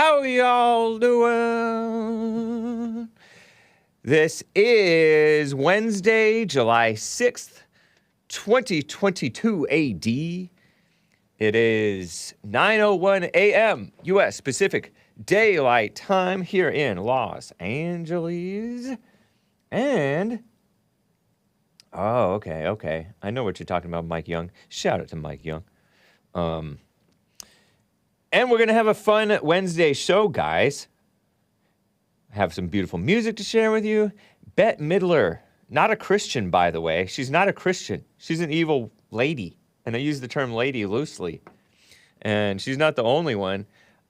How y'all doing? This is Wednesday, July 6th, 2022 AD. It is 9:01 a.m. U.S. Pacific Daylight Time here in Los Angeles. And, okay. I know what you're talking about, Mike Young. Shout out to Mike Young. And we're going to have a fun Wednesday show, guys. Have some beautiful music to share with you. Bette Midler, not a Christian, by the way. She's not a Christian. She's an evil lady. And I use the term lady loosely. And she's not the only one.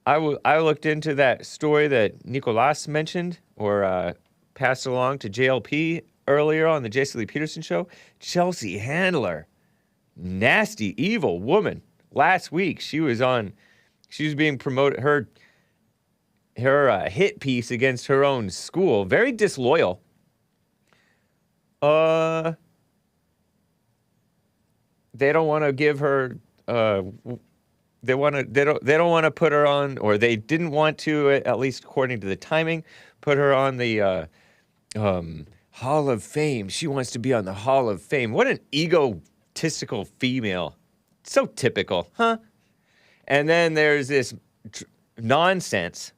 I looked into that story that Nicolas mentioned, or passed along to JLP earlier on the Jesse Lee Peterson show. Chelsea Handler, nasty, evil woman. Last week, she was being promoted, her hit piece against her own school. Very disloyal. They don't want to give her, they don't want to put her on, or they didn't want to, at least according to the timing, put her on the Hall of Fame. She wants to be on the Hall of Fame. What an egotistical female. So typical, huh? And then there's this nonsense.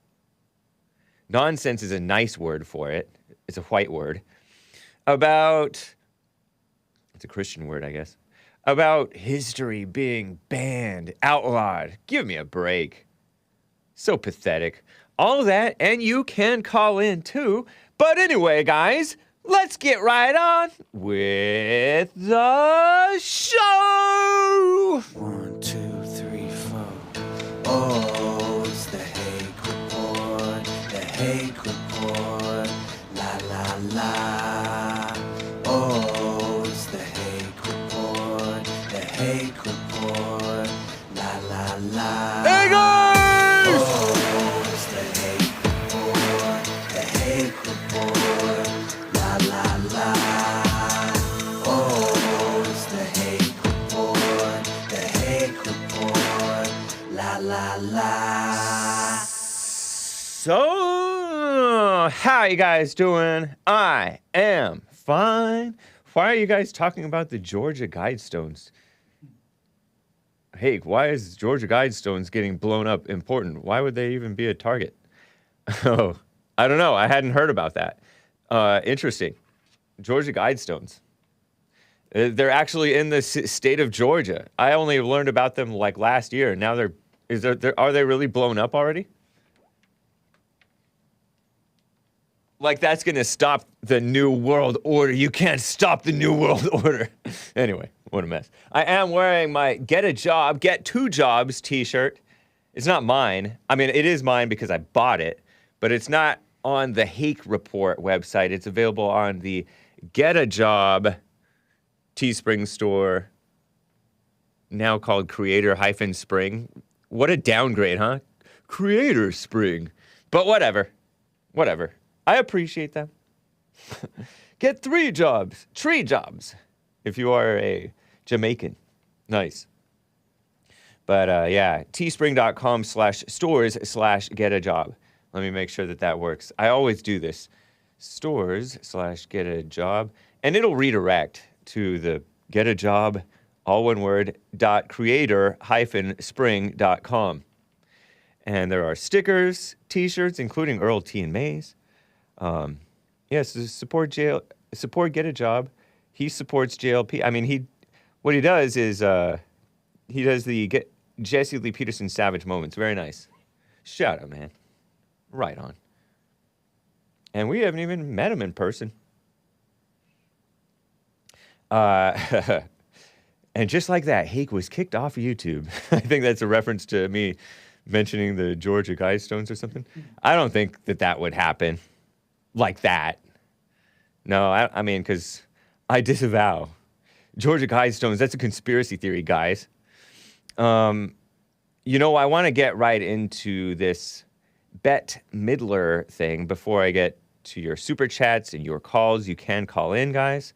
Nonsense is a nice word for it. It's a white word. It's a Christian word, I guess. About history being banned, outlawed. Give me a break. So pathetic. All that, and you can call in too. But anyway, guys, let's get right on with the show. 1, 2, 3, 4. Oh, it's the Hake Report. The Hake Report. La la la. Oh, it's the Hake Report. The Hake Report. La la la. Hey guys! Oh, it's the Hake Report. The Hake Report. La la la. Oh, it's the Hake Report. The Hake Report. La la la. So, how you guys doing? I am fine. Why are you guys talking about the Georgia Guidestones? Hey, why is Georgia Guidestones getting blown up important? Why would they even be a target? Oh, I don't know. I hadn't heard about that. Interesting. Georgia Guidestones. They're actually in the state of Georgia. I only learned about them like last year. Now are they really blown up already? Like that's going to stop the New World Order. You can't stop the New World Order. Anyway, what a mess. I am wearing my Get a Job, Get Two Jobs t-shirt. It's not mine. I mean, it is mine because I bought it, but it's not on the Hake Report website. It's available on the Get a Job Teespring store, now called Creator-Spring. What a downgrade, huh? Creator Spring. But whatever. I appreciate them. Get tree jobs, if you are a Jamaican. Nice. But yeah, teespring.com/stores/get-a-job. Let me make sure that works. I always do this. Stores/get-a-job. And it'll redirect to the get a job, all one word, .creator-spring.com. And there are stickers, t-shirts, including Earl T. and Mays. Yes, support Get a Job. He supports JLP. I mean, what he does is he does the Jesse Lee Peterson Savage Moments. Very nice. Shout out, man. Right on. And we haven't even met him in person. And just like that, Hake was kicked off of YouTube. I think that's a reference to me mentioning the Georgia Guidestones or something. I don't think that would happen like that. No, I mean, because I disavow. Georgia Guidestones, that's a conspiracy theory, guys. I want to get right into this Bette Midler thing before I get to your super chats and your calls. You can call in, guys.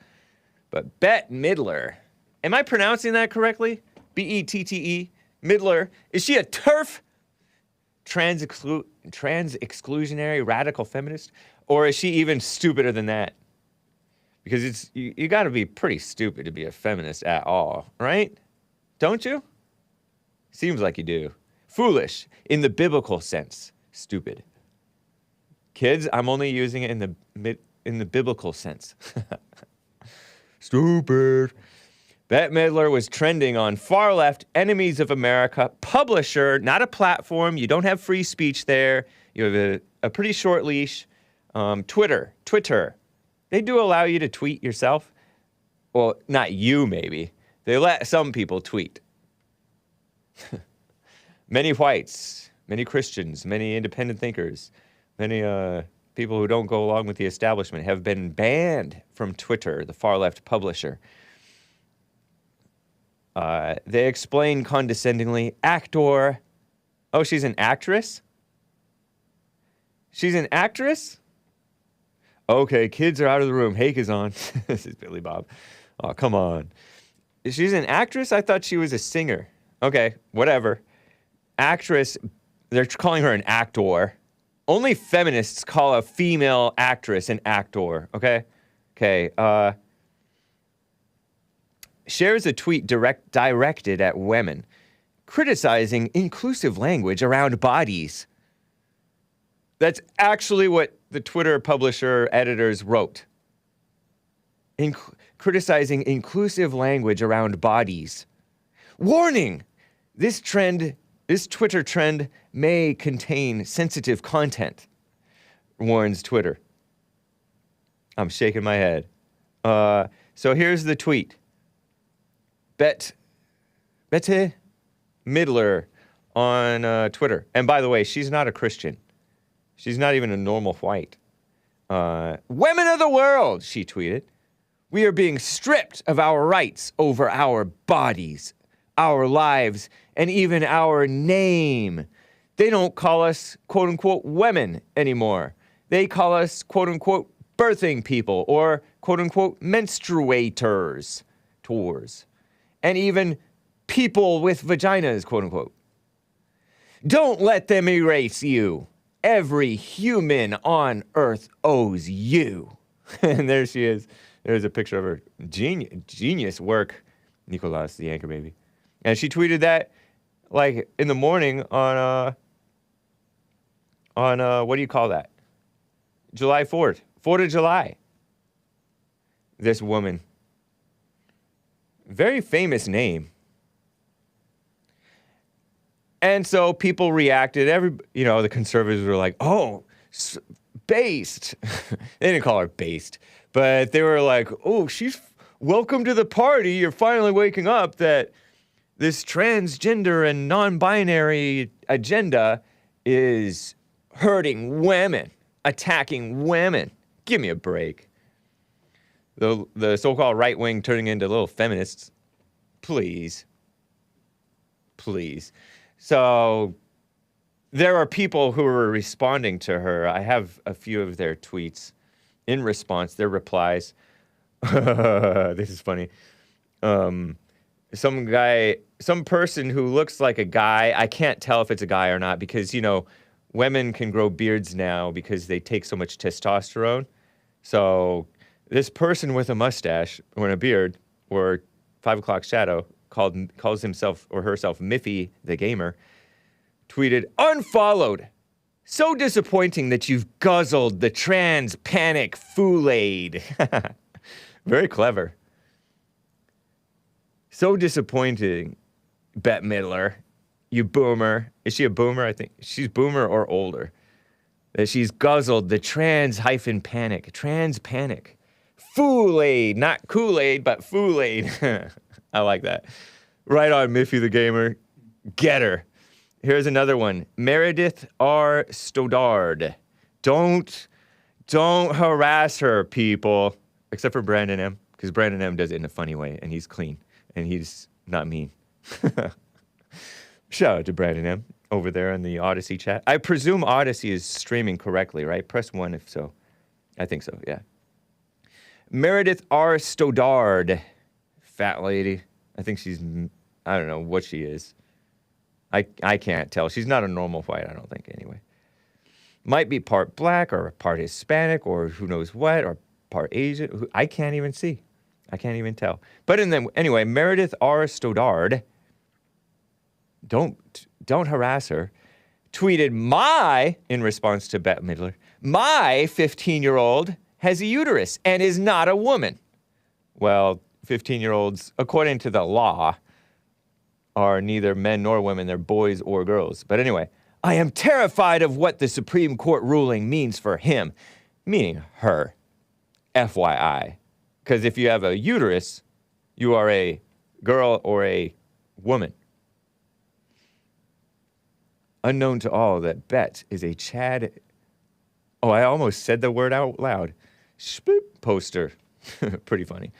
But Bette Midler, am I pronouncing that correctly? B-E-T-T-E, Midler. Is she a TERF? trans exclusionary radical feminist? Or is she even stupider than that? Because you got to be pretty stupid to be a feminist at all, right? Don't you? Seems like you do. Foolish in the biblical sense. Stupid. Kids, I'm only using it in the biblical sense. Stupid. Bette Midler was trending on far left Enemies of America publisher, not a platform. You don't have free speech there. You have a pretty short leash. Twitter. They do allow you to tweet yourself. Well, not you, maybe. They let some people tweet. Many whites, many Christians, many independent thinkers, many people who don't go along with the establishment have been banned from Twitter, the far left publisher. They explain condescendingly, actor. Oh, she's an actress? She's an actress? Okay, kids are out of the room. Hake is on. This is Billy Bob. Oh, come on. She's an actress? I thought she was a singer. Okay, whatever. Actress, they're calling her an actor. Only feminists call a female actress an actor, okay? Okay, shares a tweet directed at women, criticizing inclusive language around bodies. That's actually what the Twitter publisher editors wrote. Criticizing inclusive language around bodies. Warning! This Twitter trend may contain sensitive content, warns Twitter. I'm shaking my head. So here's the tweet. Bette Midler on Twitter. And by the way, she's not a Christian. She's not even a normal white. Women of the world, she tweeted. We are being stripped of our rights over our bodies, our lives, and even our name. They don't call us, quote unquote, women anymore. They call us, quote unquote, birthing people or, quote unquote, menstruators, and even people with vaginas, quote unquote. Don't let them erase you. Every human on earth owes you. And there she is. There's a picture of her. Genius work, Nicolas, the anchor baby. And she tweeted that like in the morning on what do you call that? July 4th. 4th of July. This woman. Very famous name. And so people reacted. The conservatives were like, oh, based. They didn't call her based. But they were like, oh, she's welcome to the party. You're finally waking up that this transgender and non-binary agenda is hurting women, attacking women. Give me a break. The so-called right wing turning into little feminists. Please. So there are people who are responding to her. I have a few of their tweets in response, their replies. This is funny. Some person who looks like a guy, I can't tell if it's a guy or not because, women can grow beards now because they take so much testosterone. So this person with a mustache or a beard or 5 o'clock shadow calls himself or herself Miffy the Gamer, tweeted, unfollowed. So disappointing that you've guzzled the trans panic Kool-Aid. Very clever. So disappointing, Bette Midler. You boomer. Is she a boomer? I think she's boomer or older. That she's guzzled the trans panic. Trans panic. Kool-Aid. Not Kool-Aid, but Kool-Aid. I like that. Right on, Miffy the Gamer. Get her. Here's another one. Meredith R. Stoddard. Don't harass her, people. Except for Brandon M. Because Brandon M. does it in a funny way, and he's clean. And he's not mean. Shout out to Brandon M. over there in the Odyssey chat. I presume Odyssey is streaming correctly, right? Press 1 if so. I think so, yeah. Meredith R. Stoddard. Fat lady. I think she's, I don't know what she is. I can't tell. She's not a normal white, I don't think, anyway. Might be part black or part Hispanic or who knows what, or part Asian. I can't even see. I can't even tell. But anyway, Meredith R. Stoddard, don't harass her, tweeted in response to Bette Midler, my 15-year-old has a uterus and is not a woman. Well, 15-year-olds, according to the law, are neither men nor women. They're boys or girls. But anyway, I am terrified of what the Supreme Court ruling means for him, meaning her, FYI. Because if you have a uterus, you are a girl or a woman. Unknown to all that Bette is a Chad... Oh, I almost said the word out loud. Spoop poster. Pretty funny.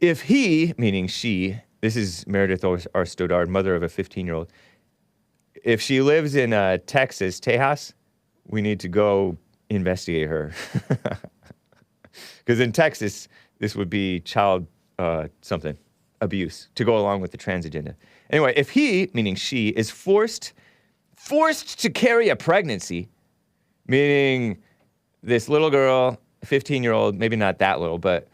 If he, meaning she, this is Meredith R. Stoddard, mother of a 15-year-old. If she lives in Texas, Tejas, we need to go investigate her. Because in Texas, this would be child something, abuse, to go along with the trans agenda. Anyway, if he, meaning she, is forced to carry a pregnancy, meaning this little girl, 15-year-old, maybe not that little, but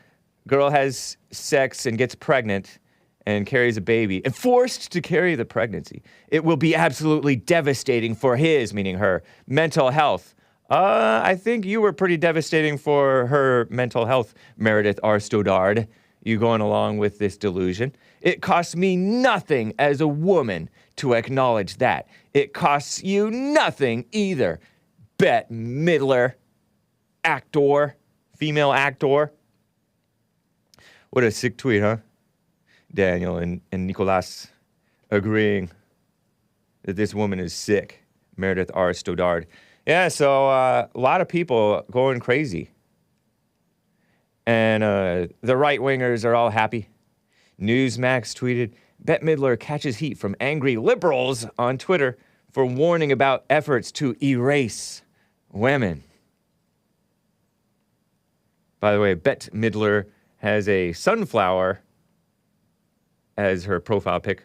girl has sex and gets pregnant and carries a baby, and forced to carry the pregnancy, it will be absolutely devastating for his, meaning her, mental health. I think you were pretty devastating for her mental health, Meredith R. Stoddard. You going along with this delusion? It costs me nothing as a woman to acknowledge that. It costs you nothing either, Bette Midler, actor, female actor. What a sick tweet, huh? Daniel and Nicolas agreeing that this woman is sick. Meredith R. Stoddard. Yeah, so a lot of people going crazy. And the right-wingers are all happy. Newsmax tweeted, Bette Midler catches heat from angry liberals on Twitter for warning about efforts to erase women. By the way, Bette Midler has a sunflower as her profile pic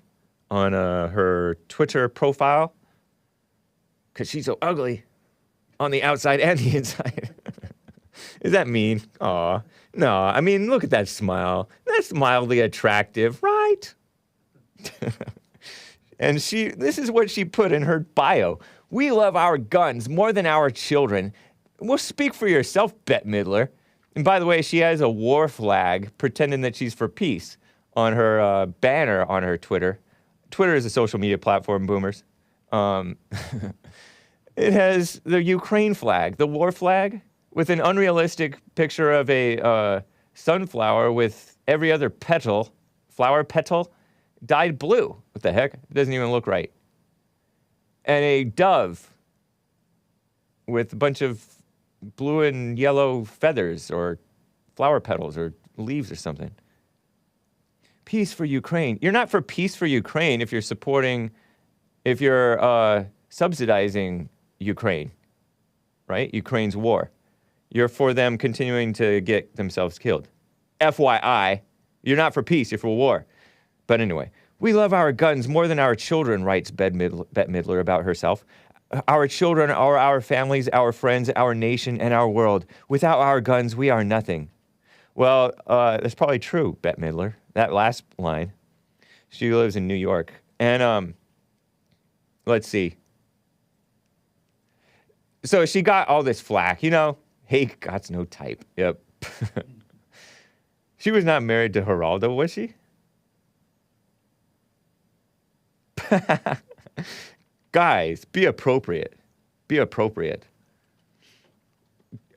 on her Twitter profile because she's so ugly on the outside and the inside. Is that mean? Aw. No, I mean, look at that smile. That's mildly attractive, right? And this is what she put in her bio. We love our guns more than our children. Well, speak for yourself, Bette Midler. And by the way, she has a war flag pretending that she's for peace on her banner on her Twitter. Twitter is a social media platform, boomers. It has the Ukraine flag, the war flag, with an unrealistic picture of a sunflower with every other flower petal, dyed blue. What the heck? It doesn't even look right. And a dove with a bunch of blue and yellow feathers or flower petals or leaves or something. Peace for Ukraine. You're not for peace for Ukraine if you're subsidizing Ukraine, right? Ukraine's war. You're for them continuing to get themselves killed. FYI, you're not for peace, you're for war. But anyway, we love our guns more than our children, writes Bette Midler about herself. Our children are our families, our friends, our nation, and our world. Without our guns, we are nothing. Well, that's probably true, Bette Midler. That last line. She lives in New York. And let's see. So she got all this flack, Hey, God's no type. Yep. She was not married to Geraldo, was she? Guys, be appropriate. Be appropriate.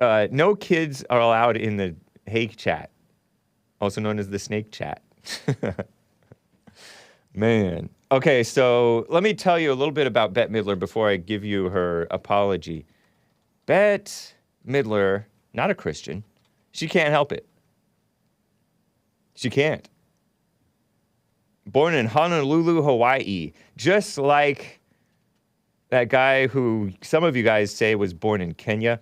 No kids are allowed in the Hake chat, also known as the snake chat. Man. Okay, so let me tell you a little bit about Bette Midler before I give you her apology. Bette Midler, not a Christian. She can't help it. She can't. Born in Honolulu, Hawaii, just like that guy who some of you guys say was born in Kenya,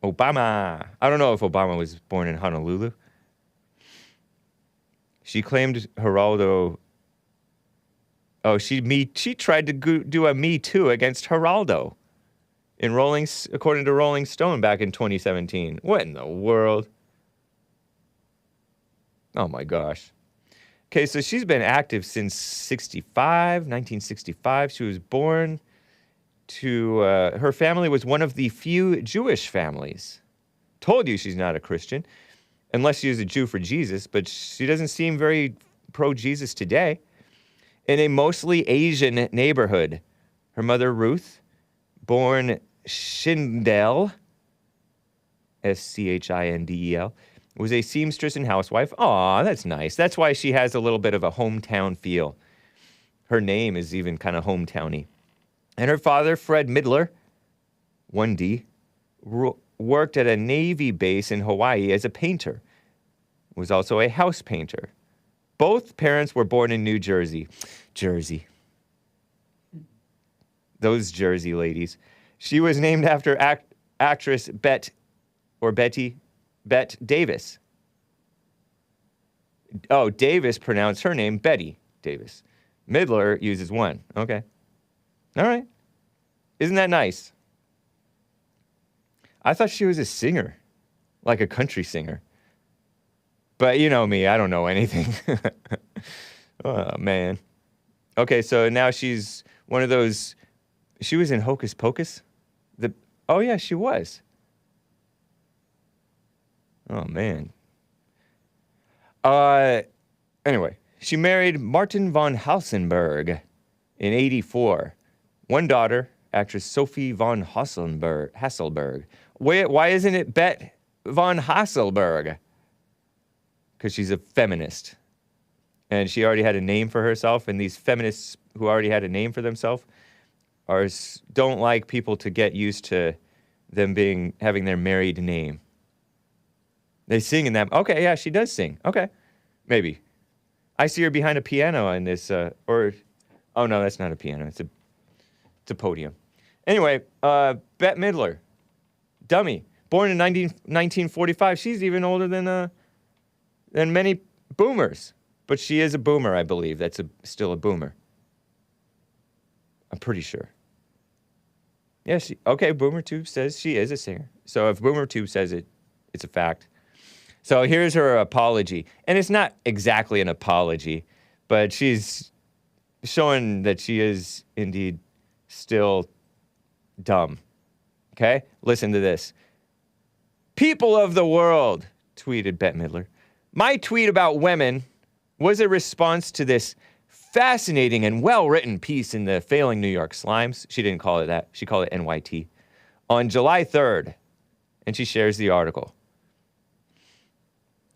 Obama. I don't know if Obama was born in Honolulu. She claimed Geraldo. Oh, she tried to do a Me Too against Geraldo according to Rolling Stone back in 2017. What in the world? Oh my gosh. Okay, so she's been active since 1965. She was born to, her family was one of the few Jewish families. Told you she's not a Christian, unless she is a Jew for Jesus, but she doesn't seem very pro-Jesus today. In a mostly Asian neighborhood. Her mother, Ruth, born Schindel, Schindel, was a seamstress and housewife. Aw, that's nice. That's why she has a little bit of a hometown feel. Her name is even kind of hometowny. And her father, Fred Midler, 1D, worked at a Navy base in Hawaii as a painter. Was also a house painter. Both parents were born in New Jersey. Jersey. Those Jersey ladies. She was named after actress Bette Davis. Oh, Davis pronounced her name Betty Davis. Midler uses one. Okay. All right. Isn't that nice? I thought she was a singer, like a country singer. But you know me, I don't know anything. Oh, man. Okay, so now she's one of those... She was in Hocus Pocus? Oh, yeah, she was. Oh, man. Anyway, she married Martin von Hasselberg in 1984. One daughter, actress Sophie von Hasselberg. Why isn't it Bette von Hasselberg? Because she's a feminist. And she already had a name for herself, and these feminists who already had a name for themselves don't like people to get used to them having their married name. They sing in that. Okay, yeah, she does sing. Okay, maybe. I see her behind a piano in this, oh no, that's not a piano. It's a podium. Anyway, Bette Midler, dummy, born in 1945. She's even older than many boomers. But she is a boomer, I believe. That's still a boomer. I'm pretty sure. Yeah, okay, BoomerTube says she is a singer. So if BoomerTube says it, it's a fact. So here's her apology. And it's not exactly an apology, but she's showing that she is indeed still dumb. Okay? Listen to this. People of the world, tweeted Bette Midler. My tweet about women was a response to this fascinating and well-written piece in the Failing New York Slimes. She didn't call it that. She called it NYT. On July 3rd. And she shares the article.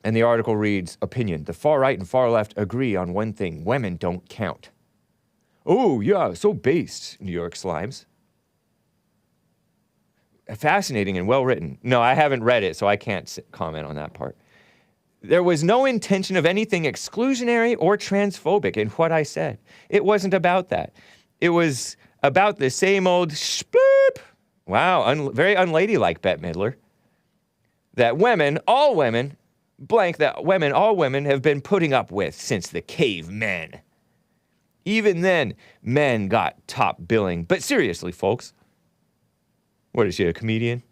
And the article reads, opinion. The far right and far left agree on one thing. Women don't count. Oh, yeah, so based, New York Slimes. Fascinating and well-written. No, I haven't read it, so I can't comment on that part. There was no intention of anything exclusionary or transphobic in what I said. It wasn't about that. It was about the same old sploop. Wow, very unladylike, Bette Midler. That women, all women, all women have been putting up with since the cavemen. Even then, men got top billing. But seriously, folks, what is she, a comedian?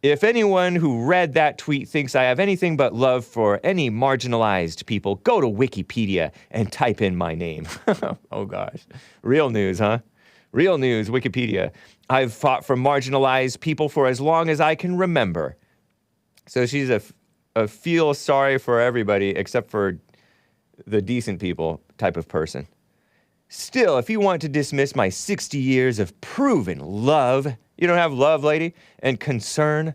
If anyone who read that tweet thinks I have anything but love for any marginalized people, go to Wikipedia and type in my name. Oh, gosh. Real news, huh? Real news, Wikipedia. I've fought for marginalized people for as long as I can remember. So she's a feel sorry for everybody except for the decent people type of person. Still, if you want to dismiss my 60 years of proven love, you don't have love, lady, and concern,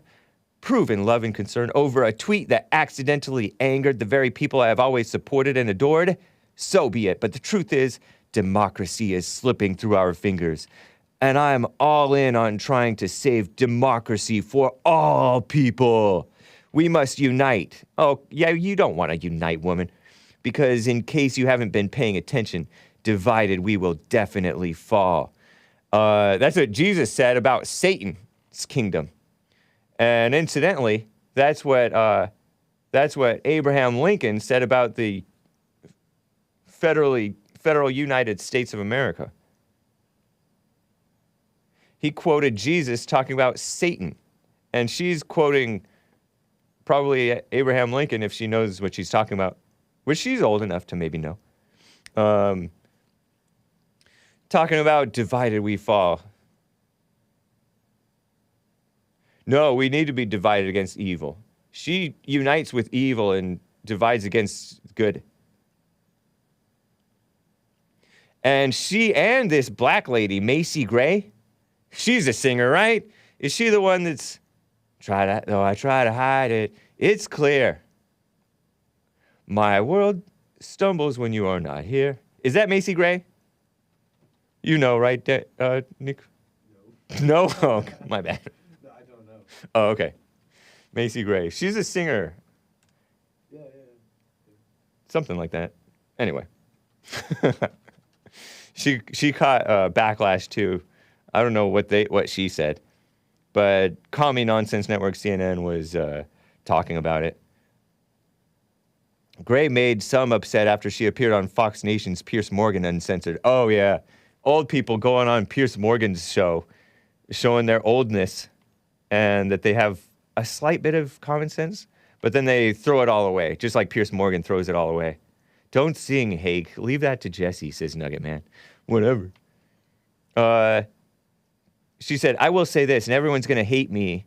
proven love and concern over a tweet that accidentally angered the very people I have always supported and adored, so be it. But the truth is, democracy is slipping through our fingers. And I'm all in on trying to save democracy for all people. We must unite. Oh, yeah, you don't want to unite, woman. Because in case you haven't been paying attention, divided we will definitely fall. That's what Jesus said about Satan's kingdom. And incidentally, that's what Abraham Lincoln said about the federal United States of America. he quoted Jesus talking about Satan. And she's quoting probably Abraham Lincoln if she knows what she's talking about, which she's old enough to maybe know. Talking about divided we fall. No, we need to be divided against evil. She unites with evil and divides against good. And she and this black lady, Macy Gray, she's a singer, right? Is she the one that's though I try to hide it, it's clear. My world stumbles when you are not here. Is that Macy Gray? You know, right, Nick? No. No? Oh, my bad. No, I don't know. Oh, okay. Macy Gray. She's a singer. Yeah. Something like that. Anyway. She caught backlash too. I don't know what she said. But Commie Nonsense Network CNN was talking about it. Gray made some upset after she appeared on Fox Nation's Piers Morgan Uncensored. Oh, yeah. Old people going on Piers Morgan's show, showing their oldness and that they have a slight bit of common sense, but then they throw it all away, just like Piers Morgan throws it all away. Don't sing, Hake. Leave that to Jesse, says Nugget Man. Whatever. She said, I will say this, and everyone's going to hate me,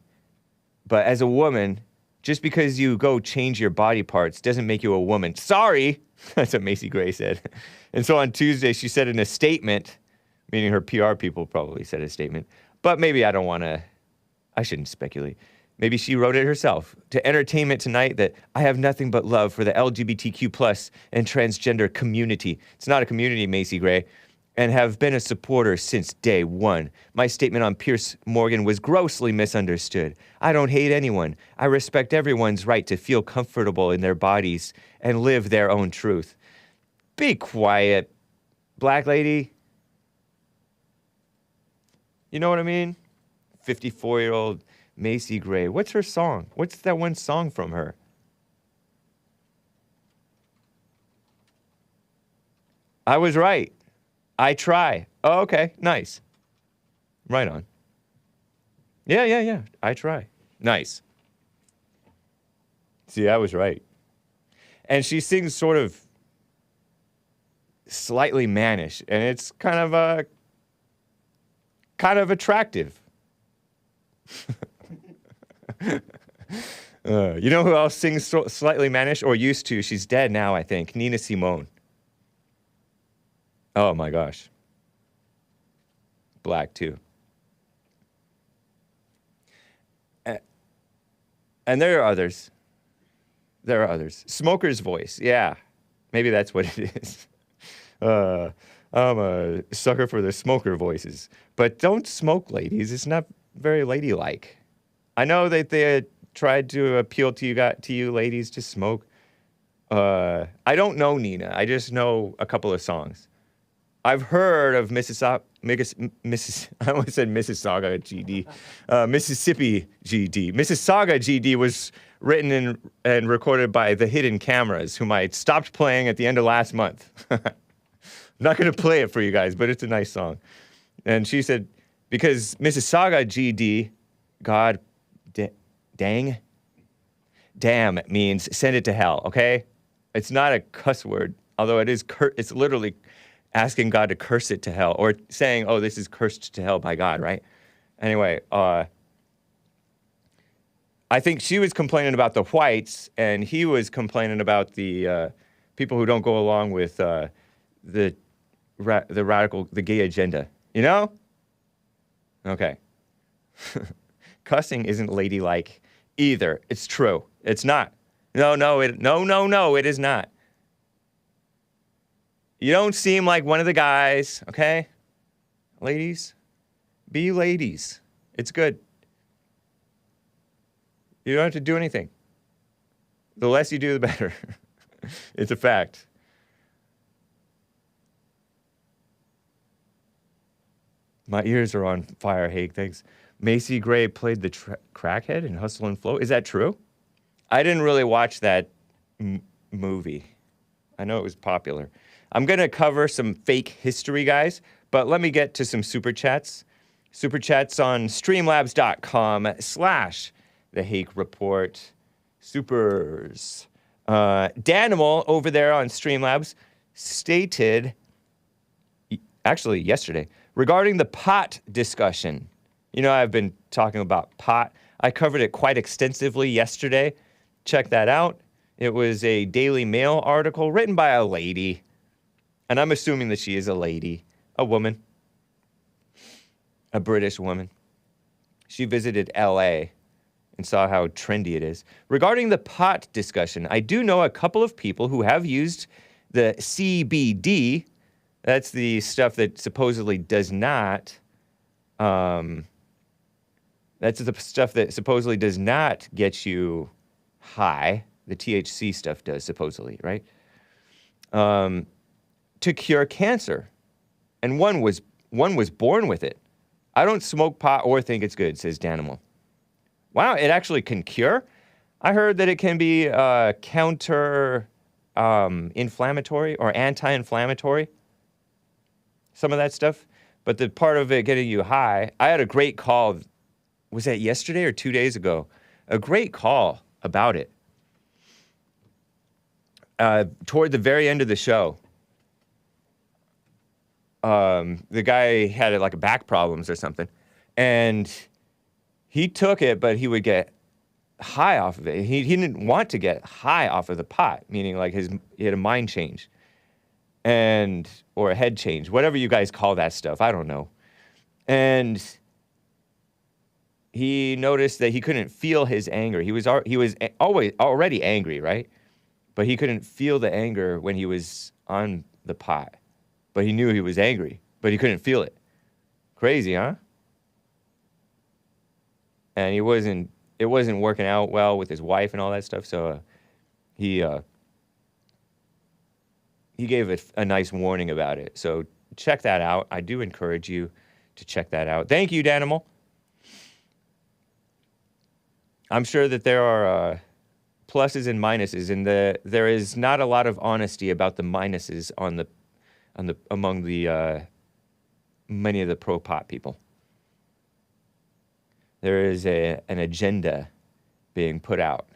but as a woman, just because you go change your body parts doesn't make you a woman. Sorry! That's what Macy Gray said. And so on Tuesday, she said in a statement, meaning her PR people probably said a statement, but maybe I shouldn't speculate. Maybe she wrote it herself. To Entertainment Tonight that I have nothing but love for the LGBTQ plus and transgender community. It's not a community, Macy Gray. And have been a supporter since day one. My statement on Piers Morgan was grossly misunderstood. I don't hate anyone. I respect everyone's right to feel comfortable in their bodies and live their own truth. Be quiet, black lady. You know what I mean? 54-year-old Macy Gray. What's her song? What's that one song from her? I was right. I try. Oh, okay. Nice. Right on. Yeah. I try. Nice. See, I was right. And she sings sort of slightly mannish, and it's kind of attractive. You know who else sings slightly mannish, or used to? She's dead now, I think. Nina Simone. Oh my gosh. Black too. And there are others. Smoker's Voice. Yeah. Maybe that's what it is. I'm a sucker for the smoker voices. But don't smoke, ladies. It's not very ladylike. I know that they tried to appeal to you ladies to smoke. I don't know Nina. I just know a couple of songs. I've heard of I almost said Mississauga GD. Mississippi GD. Mississauga GD was written and recorded by the Hidden Cameras, whom I stopped playing at the end of last month. I'm not going to play it for you guys, but it's a nice song. And she said, because Mississauga GD, God, damn means send it to hell, okay? It's not a cuss word, although it is, it's literally asking God to curse it to hell, or saying, oh, this is cursed to hell by God, right? Anyway, I think she was complaining about the whites, and he was complaining about the people who don't go along with the gay agenda. You know? Okay. Cussing isn't ladylike either. It's true. It's not. No, it is not. You don't seem like one of the guys, okay? Ladies, be ladies. It's good. You don't have to do anything. The less you do, the better. It's a fact. My ears are on fire, Haig, thanks. Macy Gray played the crackhead in Hustle and Flow. Is that true? I didn't really watch that movie. I know it was popular. I'm going to cover some fake history, guys, but let me get to some super chats. Super chats on streamlabs.com/The Hake Report. Supers. Danimal over there on Streamlabs stated, actually yesterday, regarding the pot discussion. You know, I've been talking about pot. I covered it quite extensively yesterday. Check that out. It was a Daily Mail article written by a lady. And I'm assuming that she is a lady, a woman, a British woman. She visited LA and saw how trendy it is. Regarding the pot discussion, I do know a couple of people who have used the CBD. That's the stuff that supposedly does not, that's the stuff that supposedly does not get you high. The THC stuff does, supposedly, right? To cure cancer. And one was born with it. I don't smoke pot or think it's good, says Danimal. Wow, it actually can cure? I heard that it can be counter inflammatory or anti-inflammatory. Some of that stuff. But the part of it getting you high, I had a great call. Was that yesterday or 2 days ago? A great call about it. Toward the very end of the show. The guy had like back problems or something. And he took it, but he would get high off of it. He didn't want to get high off of the pot, meaning like he had a mind change. Or a head change, whatever you guys call that stuff. I don't know. And he noticed that he couldn't feel his anger. He was already angry, right? But he couldn't feel the anger when he was on the pot. But he knew he was angry, but he couldn't feel it. Crazy, huh? And it wasn't working out well with his wife and all that stuff, so he gave a nice warning about it. So check that out. I do encourage you to check that out. Thank you, Danimal. I'm sure that there are pluses and minuses, and there is not a lot of honesty about the minuses among the many of the pro-pot people. There is an agenda being put out.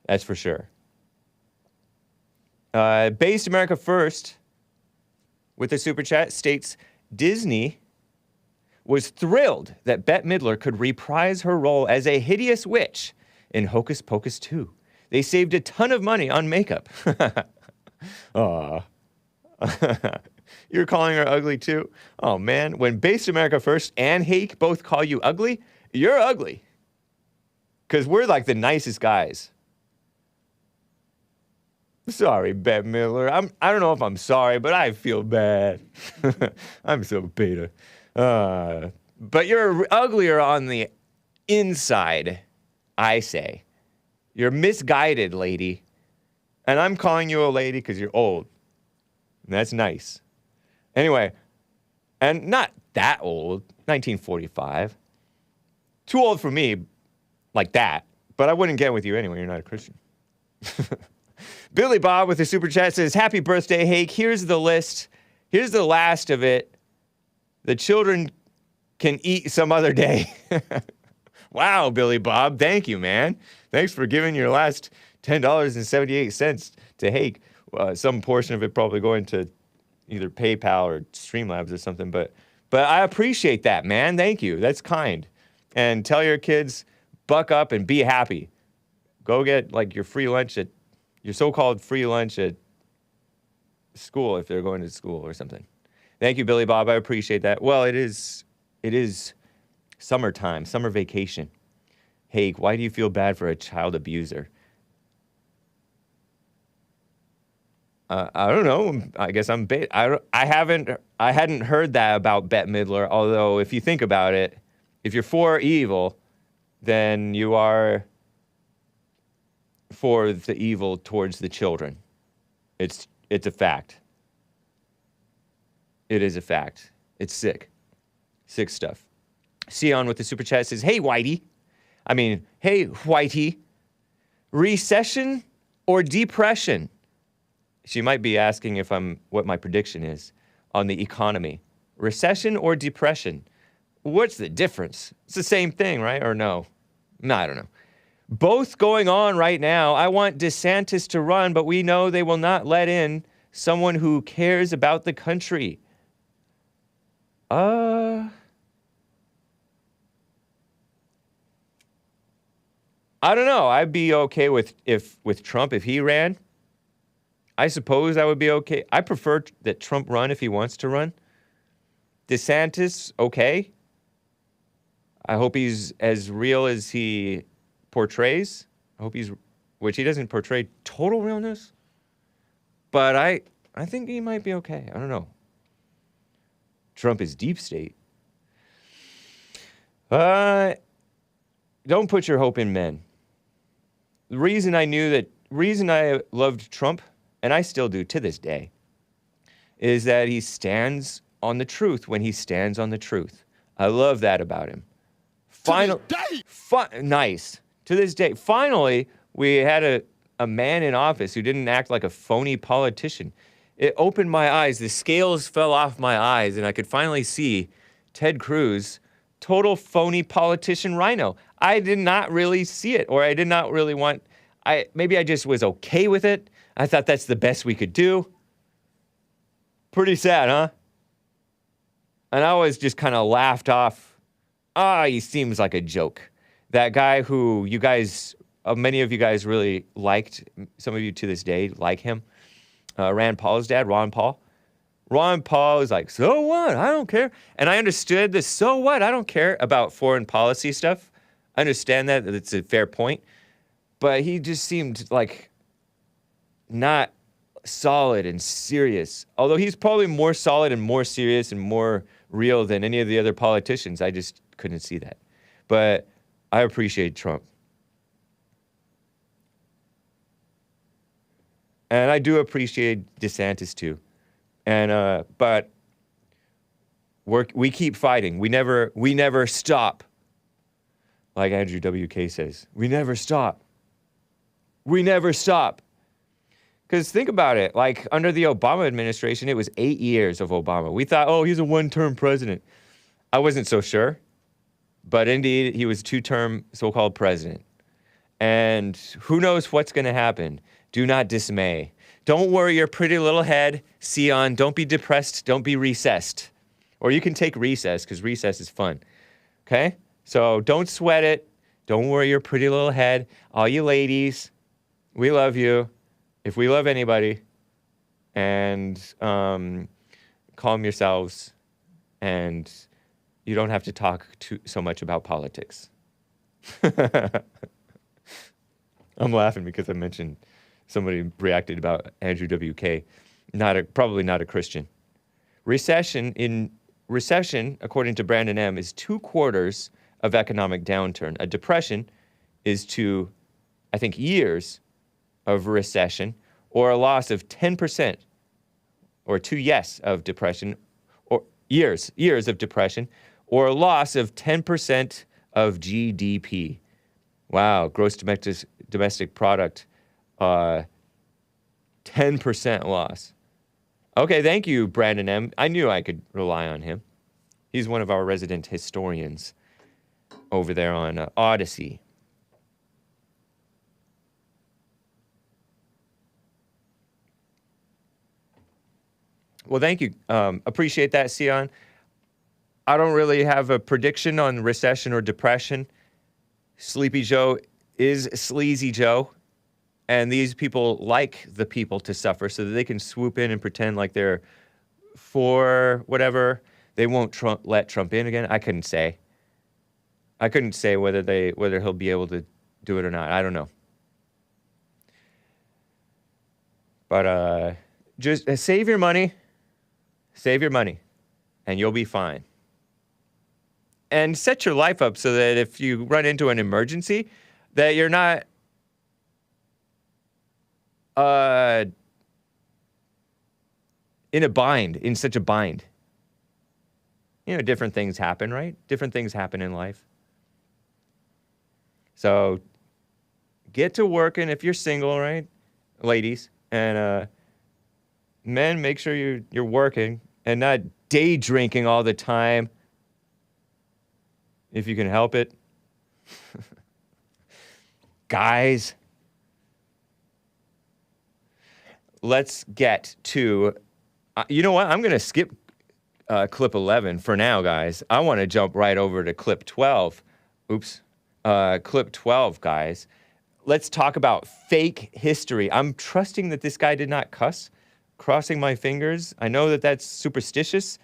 That's for sure. Based America First, with a super chat, states Disney was thrilled that Bette Midler could reprise her role as a hideous witch in Hocus Pocus 2. They saved a ton of money on makeup. Aw. You're calling her ugly too? Oh man, when Based America First and Hake both call you ugly, you're ugly. Because we're like the nicest guys. Sorry, Bette Midler. I don't know if I'm sorry, but I feel bad. I'm so beta. But you're uglier on the inside, I say. You're misguided, lady. And I'm calling you a lady because you're old. And that's nice. Anyway, and not that old, 1945. Too old for me, like that. But I wouldn't get with you anyway. You're not a Christian. Billy Bob with a super chat says, happy birthday, Hake. Here's the list. Here's the last of it. The children can eat some other day. Wow, Billy Bob. Thank you, man. Thanks for giving your last $10.78 to Hake. Some portion of it probably going to either PayPal or Streamlabs or something. But I appreciate that, man. Thank you. That's kind. And tell your kids, buck up and be happy. Go get like your free lunch at your so-called free lunch at school if they're going to school or something. Thank you, Billy Bob. I appreciate that. Well, it is summertime, summer vacation. Hake, why do you feel bad for a child abuser? I don't know. I guess I'm I hadn't heard that about Bette Midler. Although, if you think about it, if you're for evil, then you are for the evil towards the children. It's a fact. It is a fact. It's sick. Sick stuff. Sion with the super chat says, hey, Whitey. Hey, Whitey. Recession or depression? She might be asking what my prediction is on the economy. Recession or depression? What's the difference? It's the same thing, right? Or no? No, I don't know. Both going on right now. I want DeSantis to run, but we know they will not let in someone who cares about the country. I don't know. I'd be okay with Trump if he ran. I suppose I would be okay. I prefer that Trump run if he wants to run. DeSantis, okay. I hope he's as real as he portrays. I hope which he doesn't portray total realness. But I think he might be okay. I don't know. Trump is deep state. Don't put your hope in men. The reason I loved Trump, and I still do to this day, is that he stands on the truth when he stands on the truth. I love that about him. Nice. To this day. Finally, we had a man in office who didn't act like a phony politician. It opened my eyes. The scales fell off my eyes, and I could finally see Ted Cruz, total phony politician rhino. I did not really see it, or I did not really want... Maybe I just was okay with it. I thought that's the best we could do. Pretty sad, huh? And I always just kind of laughed off. He seems like a joke. That guy who you guys, many of you guys really liked, some of you to this day like him, Rand Paul's dad, Ron Paul. Ron Paul is like, so what? I don't care. And I understood the so what? I don't care about foreign policy stuff. I understand that. It's a fair point. But he just seemed like not solid and serious. Although he's probably more solid and more serious and more real than any of the other politicians. I just couldn't see that. But I appreciate Trump. And I do appreciate DeSantis too. And but we keep fighting. We never stop. Like Andrew WK says, we never stop. We never stop. Because think about it, like under the Obama administration, it was 8 years of Obama. We thought, oh, he's a one-term president. I wasn't so sure. But indeed, he was two-term so-called president. And who knows what's going to happen. Do not dismay. Don't worry your pretty little head, Sion. Don't be depressed. Don't be recessed. Or you can take recess, because recess is fun. Okay? So don't sweat it. Don't worry your pretty little head. All you ladies, we love you. If we love anybody. And calm yourselves. And you don't have to talk so much about politics. I'm laughing because I mentioned somebody reacted about Andrew WK. Probably not a Christian. Recession, according to Brandon M., is 2 quarters of economic downturn. A depression is I think, years of recession, or a loss of 10%, or 2 yes of depression, or years of depression, or a loss of 10% of GDP. Wow, gross domestic product, 10% loss. Okay, thank you, Brandon M. I knew I could rely on him. He's one of our resident historians over there on Odyssey. Well, thank you. Appreciate that, Sion. I don't really have a prediction on recession or depression. Sleepy Joe is Sleazy Joe. And these people like the people to suffer so that they can swoop in and pretend like they're for whatever. They won't let Trump in again. I couldn't say whether he'll be able to do it or not. I don't know. But just save your money. Save your money. And you'll be fine. And set your life up so that if you run into an emergency, that you're not in such a bind. You know, different things happen, right? Different things happen in life. So get to working if you're single, right? Ladies. And men, make sure you're working and not day drinking all the time. if you can help it. Guys, let's get to, you know what? I'm going to skip clip 11 for now, guys. I want to jump right over to clip 12. Oops. Clip 12, guys. Let's talk about fake history. I'm trusting that this guy did not cuss. Crossing my fingers. I know that that's superstitious.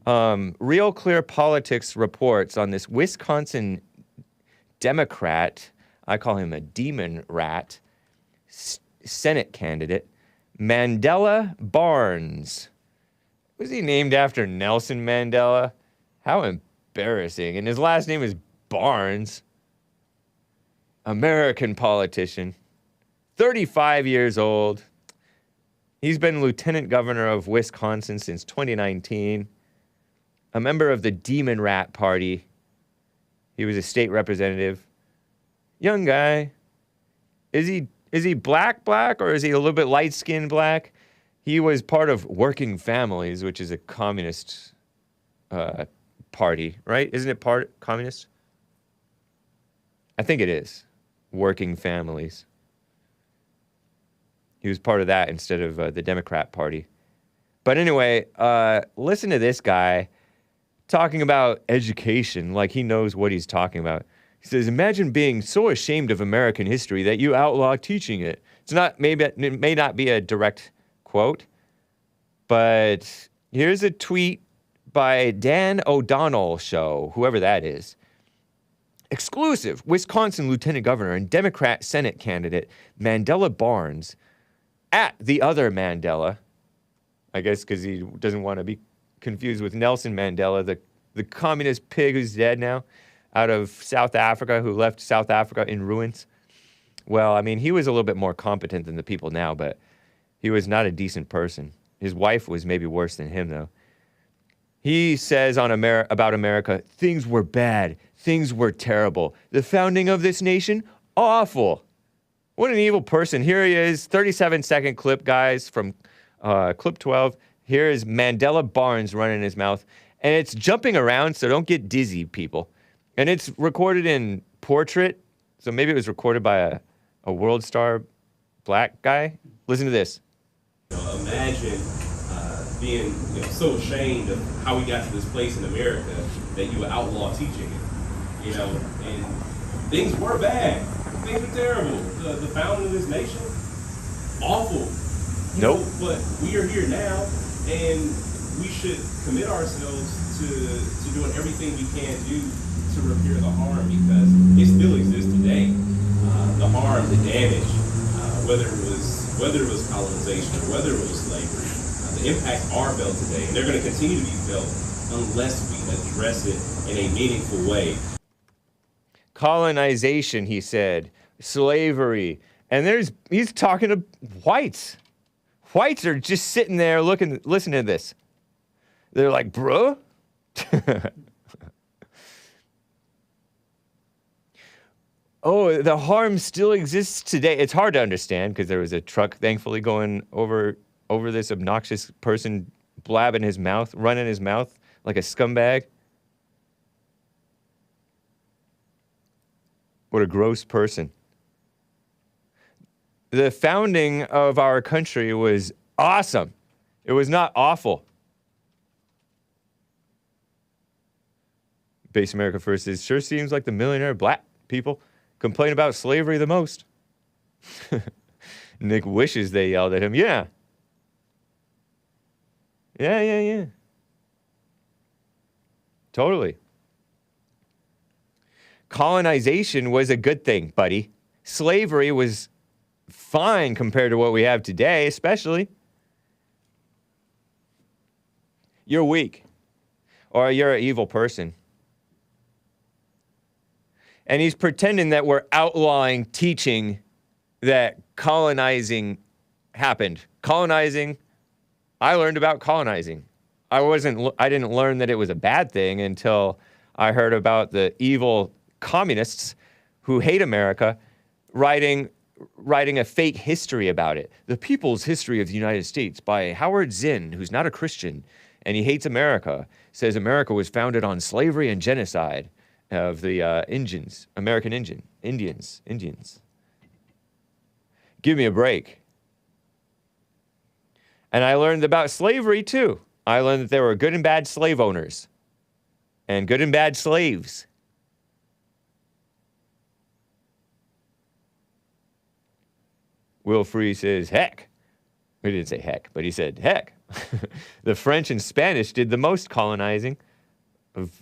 Real Clear Politics reports on this Wisconsin Democrat, I call him a demon rat, Senate candidate, Mandela Barnes. Was he named after Nelson Mandela? How embarrassing. And his last name is Barnes. American politician, 35 years old. He's been lieutenant governor of Wisconsin since 2019. A member of the Demon Rat Party. He was a state representative. Young guy. Is he black, or is he a little bit light-skinned black? He was part of Working Families, which is a communist party, right? Isn't it part communist? I think it is. Working Families. He was part of that instead of the Democrat Party. But anyway, listen to this guy talking about education like he knows what he's talking about. He says, imagine being so ashamed of American history that you outlaw teaching it. It may not be a direct quote, but here's a tweet by Dan O'Donnell Show, whoever that is. Exclusive, Wisconsin Lieutenant Governor and Democrat Senate candidate Mandela Barnes at the other Mandela, I guess because he doesn't want to be confused with Nelson Mandela, the communist pig who's dead now, out of South Africa, who left South Africa in ruins. Well, I mean, he was a little bit more competent than the people now, but he was not a decent person. His wife was maybe worse than him, though. He says about America, things were bad, things were terrible. The founding of this nation, awful. What an evil person. Here he is, 37-second clip, guys, from clip 12. Here is Mandela Barnes running his mouth. And it's jumping around, so don't get dizzy, people. And it's recorded in portrait, so maybe it was recorded by a world star black guy. Listen to this. Imagine being so ashamed of how we got to this place in America that you would outlaw teaching it. And things were bad. Things were terrible. The founding of this nation, awful. Nope. But we are here now, and we should commit ourselves to doing everything we can do to repair the harm, because it still exists today. The harm, the damage, whether it was colonization or whether it was slavery, the impacts are felt today, and they're going to continue to be felt unless we address it in a meaningful way. Colonization, he said, slavery, and he's talking to whites. Whites are just sitting there listening to this. They're like, bro. Oh, the harm still exists today. It's hard to understand because there was a truck, thankfully, going over this obnoxious person blabbing his mouth, running his mouth like a scumbag. What a gross person. The founding of our country was awesome. It was not awful. Base America First sure seems like the millionaire black people complain about slavery the most. Nick wishes they yelled at him. Yeah. Yeah. Totally. Colonization was a good thing, buddy. Slavery was fine compared to what we have today, especially. You're weak. Or you're an evil person. And he's pretending that we're outlawing teaching that colonizing happened. Colonizing, I learned about colonizing. I didn't learn that it was a bad thing until I heard about the evil communists who hate America writing a fake history about it. The People's History of the United States by Howard Zinn, who's not a Christian, and he hates America, says America was founded on slavery and genocide. of the Indians. Give me a break. And I learned about slavery, too. I learned that there were good and bad slave owners and good and bad slaves. Will Free says, heck. He didn't say heck, but he said, heck. The French and Spanish did the most colonizing of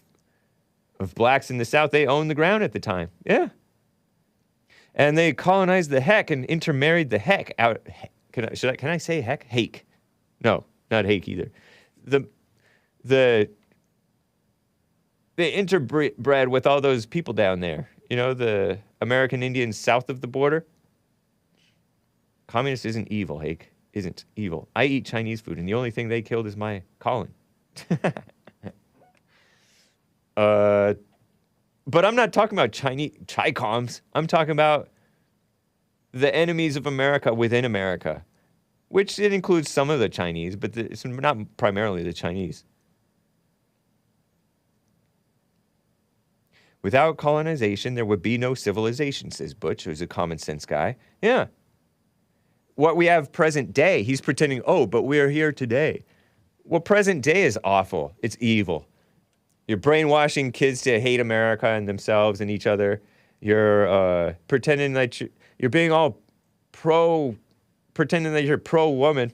blacks in the South. They owned the ground at the time. Yeah. And they colonized the heck and intermarried the heck out. Can I say heck? Hake. No, not hake either. They interbred with all those people down there. You know, the American Indians south of the border. Communist isn't evil, Hake. Isn't evil. I eat Chinese food, and the only thing they killed is my colon. But I'm not talking about Chi-coms. I'm talking about the enemies of America within America, which it includes some of the Chinese, but it's not primarily the Chinese. Without colonization, there would be no civilization, says Butch, who's a common sense guy. Yeah. What we have present day, he's pretending, oh, but we're here today. Well, present day is awful. It's evil. You're brainwashing kids to hate America and themselves and each other. You're pretending that you're being all pretending that you're pro-woman,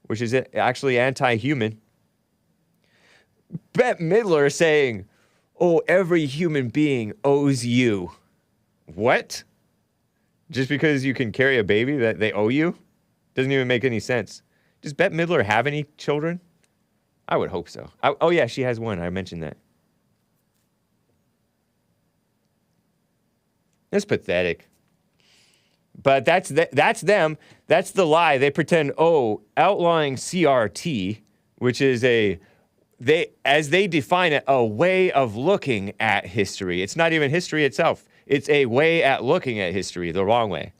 which is actually anti-human. Bette Midler saying, oh, every human being owes you. What? Just because you can carry a baby that they owe you? Doesn't even make any sense. Does Bette Midler have any children? I would hope so. Oh, yeah, she has one. I mentioned that. That's pathetic. But that's them. That's the lie. They pretend, oh, outlawing CRT, which is as they define it, a way of looking at history. It's not even history itself. It's a way at looking at history the wrong way.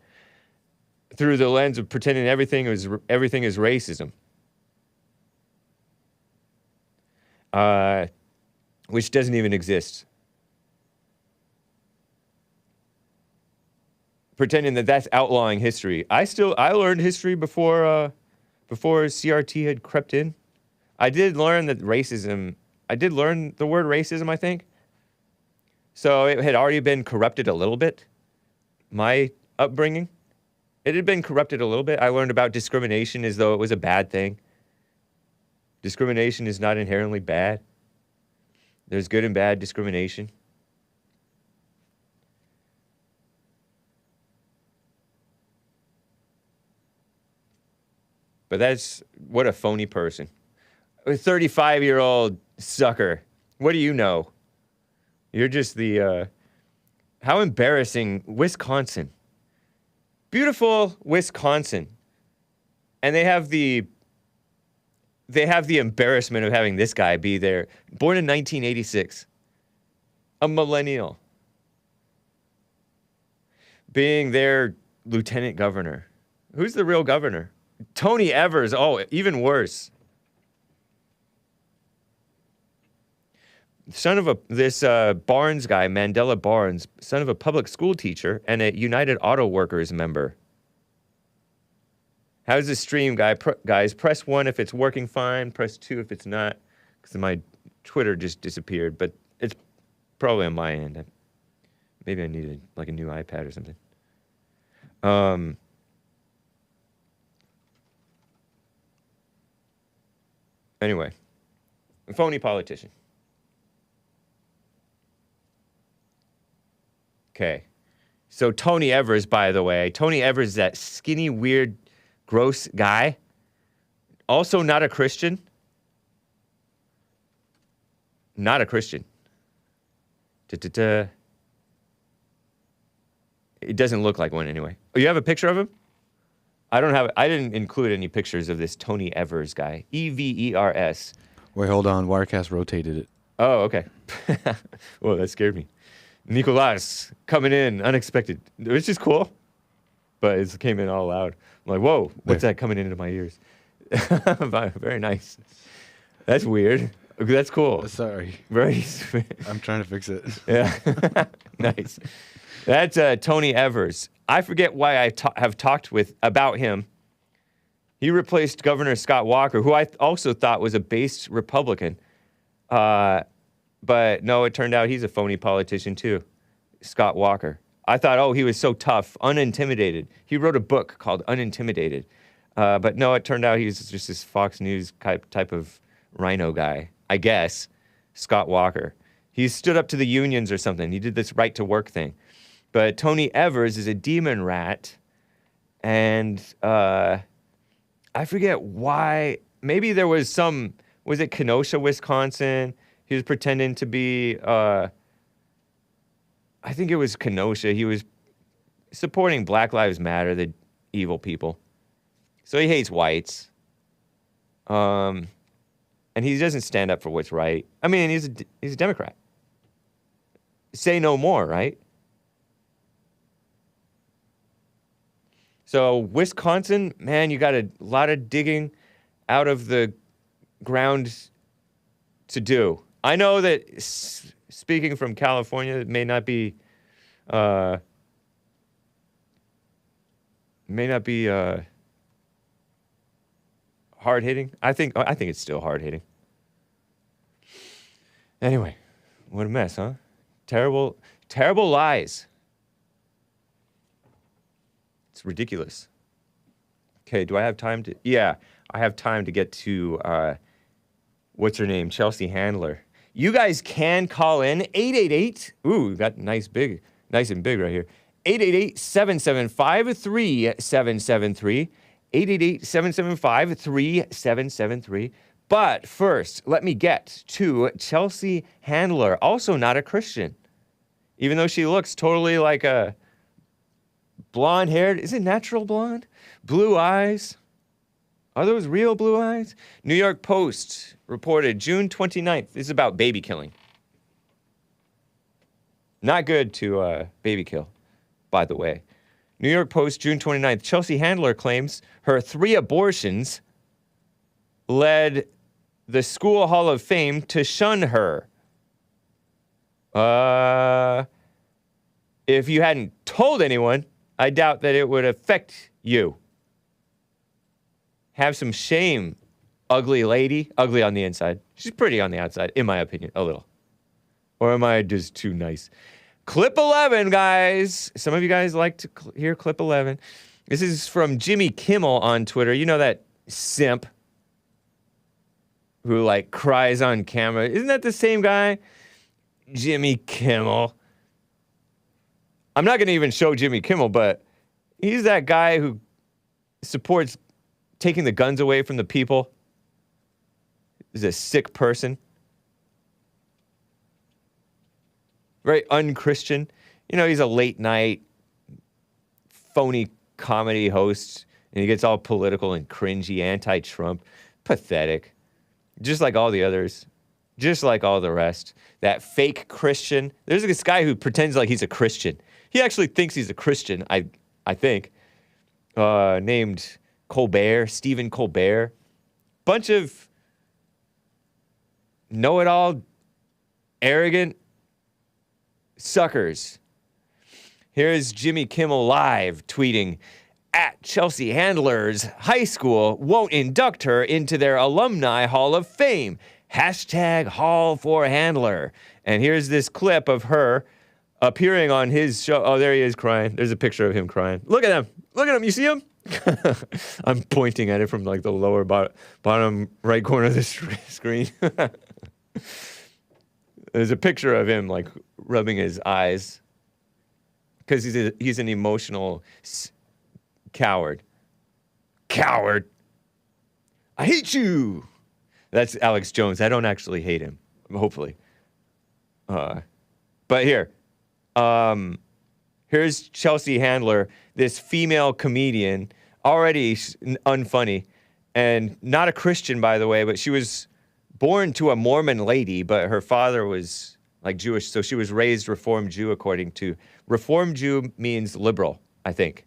Through the lens of pretending everything is racism. Which doesn't even exist. Pretending that that's outlawing history. I learned history before CRT had crept in. I did learn the word racism, I think. So it had already been corrupted a little bit. My upbringing. It had been corrupted a little bit. I learned about discrimination as though it was a bad thing. Discrimination is not inherently bad. There's good and bad discrimination. But what a phony person. A 35-year-old sucker. What do you know? You're just how embarrassing. Wisconsin. Beautiful Wisconsin. And they have the embarrassment of having this guy be there. Born in 1986. A millennial. Being their lieutenant governor. Who's the real governor? Tony Evers. Oh, even worse. Son of this Barnes guy, Mandela Barnes, son of a public school teacher and a United Auto Workers member. How's the stream, guys? Press 1 if it's working fine. Press 2 if it's not. Because my Twitter just disappeared, but it's probably on my end. Maybe I need a new iPad or something. Anyway, a phony politician. Okay. So Tony Evers, by the way. Tony Evers is that skinny, weird, gross guy. Also not a Christian. Not a Christian. It doesn't look like one anyway. Oh, you have a picture of him? I didn't include any pictures of this Tony Evers guy. Evers. Wait, hold on. Wirecast rotated it. Oh, okay. Whoa, that scared me. Nicolas coming in unexpected. Which is cool, but it came in all loud. I'm like, whoa, what's that coming into my ears? Very nice. That's weird. That's cool. Sorry. Very. I'm trying to fix it. Yeah. Nice. That's Tony Evers. I forget why I have talked about him. He replaced Governor Scott Walker, who I also thought was a based Republican. But no, it turned out he's a phony politician too. Scott Walker. I thought, oh, he was so tough, unintimidated. He wrote a book called Unintimidated. But no, it turned out he was just this Fox News type of rhino guy, I guess. Scott Walker. He stood up to the unions or something. He did this right to work thing. But Tony Evers is a demon rat. And I forget why. Maybe there was was it Kenosha, Wisconsin? He was pretending to be, I think it was Kenosha. He was supporting Black Lives Matter, the evil people. So he hates whites. And he doesn't stand up for what's right. I mean, he's a Democrat. Say no more, right? So Wisconsin, man, you got a lot of digging out of the ground to do. I know that speaking from California, it may not be hard hitting. I think it's still hard hitting. Anyway, what a mess, huh? Terrible, terrible lies. It's ridiculous. Okay, do I have time to? Yeah, I have time to get to, what's her name? Chelsea Handler. You guys can call in 888. Ooh, we got nice and big right here. 888-775-3773. 888-775-3773. But first, let me get to Chelsea Handler, also not a Christian. Even though she looks totally like a blonde-haired, is it natural blonde? Blue eyes. Are those real blue eyes? New York Post reported June 29th. This is about baby killing. Not good to baby kill, by the way. New York Post, June 29th. Chelsea Handler claims her 3 abortions led the School Hall of Fame to shun her. If you hadn't told anyone, I doubt that it would affect you. Have some shame, ugly lady. Ugly on the inside. She's pretty on the outside, in my opinion, a little. Or am I just too nice? Clip 11, guys. Some of you guys like to hear Clip 11. This is from Jimmy Kimmel on Twitter. You know that simp who, like, cries on camera. Isn't that the same guy? Jimmy Kimmel. I'm not going to even show Jimmy Kimmel, but he's that guy who supports taking the guns away from the people. He's a sick person. Very unchristian. You know, he's a late night phony comedy host, and he gets all political and cringy, anti-Trump. Pathetic. Just like all the others. Just like all the rest. That fake Christian. There's this guy who pretends like he's a Christian. He actually thinks he's a Christian, I think. Named Colbert, Stephen Colbert. Bunch of know-it-all, arrogant suckers. Here's Jimmy Kimmel live tweeting, at Chelsea Handler's high school won't induct her into their alumni hall of fame. Hashtag Hall for Handler. And here's this clip of her appearing on his show. Oh, there he is crying. There's a picture of him crying. Look at him. Look at him. You see him? I'm pointing at it from like the lower bottom right corner of the screen. There's a picture of him like rubbing his eyes because he's an emotional coward. Coward. I hate you. That's Alex Jones. I don't actually hate him, hopefully. But here's Chelsea Handler, this female comedian, already unfunny, and not a Christian, by the way, but she was born to a Mormon lady, but her father was like Jewish, so she was raised Reformed Jew according to... Reformed Jew means liberal, I think.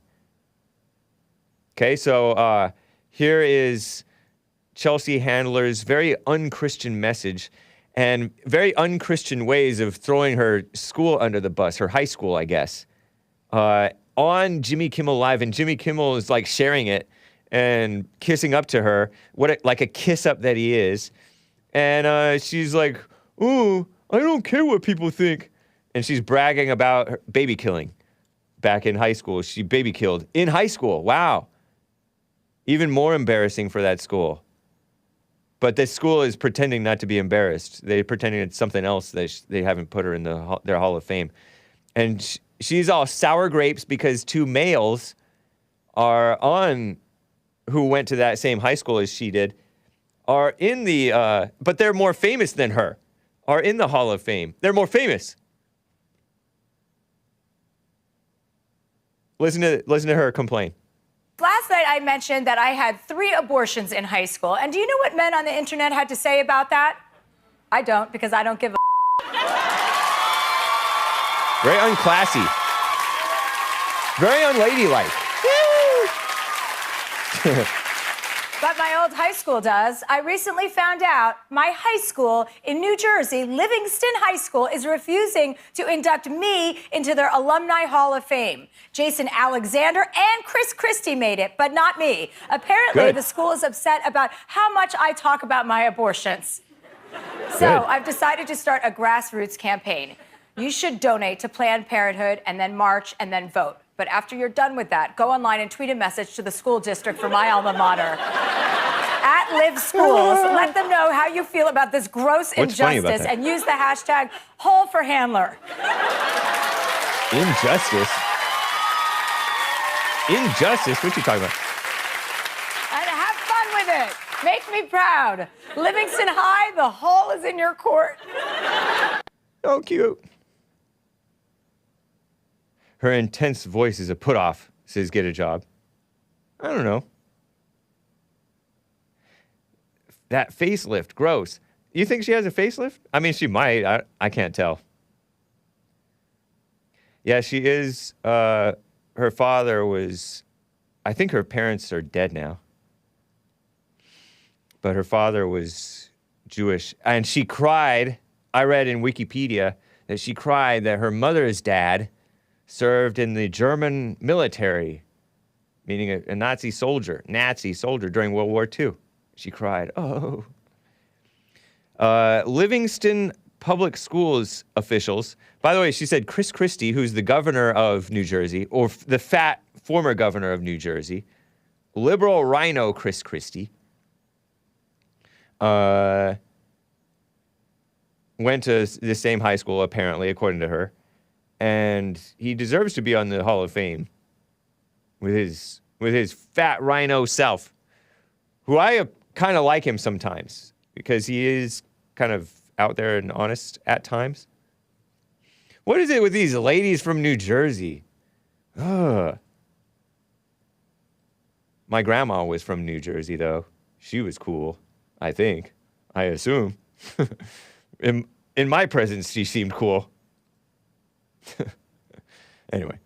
Okay, so here is Chelsea Handler's very unchristian message and very unchristian ways of throwing her school under the bus, her high school, I guess, on Jimmy Kimmel Live. And Jimmy Kimmel is like sharing it and kissing up to her, like a kiss up that he is. And she's like, "Oh, I don't care what people think." And she's bragging about her baby killing back in high school. She baby killed in high school. Wow. Even more embarrassing for that school. But this school is pretending not to be embarrassed. They're pretending it's something else. They haven't put her in their Hall of Fame. And she's all sour grapes because two males are on, who went to that same high school as she did, are in the, but they're more famous than her, are in the Hall of Fame. They're more famous. Listen to her complain. Last night, I mentioned that I had 3 abortions in high school. And do you know what men on the internet had to say about that? I don't, because I don't give a Very unclassy. Very unladylike. But my old high school does. I recently found out my high school in New Jersey, Livingston High School, is refusing to induct me into their Alumni Hall of Fame. Jason Alexander and Chris Christie made it, but not me. Apparently, Good. the school is upset about how much I talk about my abortions. So I've decided to start a grassroots campaign. You should donate to Planned Parenthood and then march and then vote. But after you're done with that, go online and tweet a message to the school district for my alma mater. At Live Schools, let them know how you feel about this gross What's funny about injustice that? and use the hashtag Hole for Handler. Injustice? Injustice? What you talking about? And have fun with it. Make me proud. Livingston High, the hall is in your court. Oh, cute. Her intense voice is a put-off, says Get a Job. I don't know. That facelift, gross. You think she has a facelift? I mean, she might. I can't tell. Yeah, she is. Her father was... I think her parents are dead now. But her father was Jewish. And she cried. I read in Wikipedia that she cried that her mother's dad served in the German military, meaning a Nazi soldier during World War II. She cried, oh. Livingston Public Schools officials, by the way, she said Chris Christie, who's the governor of New Jersey, or the fat former governor of New Jersey, liberal rhino Chris Christie, went to the same high school, apparently, according to her. And he deserves to be on the Hall of Fame with his fat rhino self, who I kind of like him sometimes because he is kind of out there and honest at times. What is it with these ladies from New Jersey? Ugh. My grandma was from New Jersey, though. She was cool, I think. I assume. In my presence, she seemed cool. Anyway.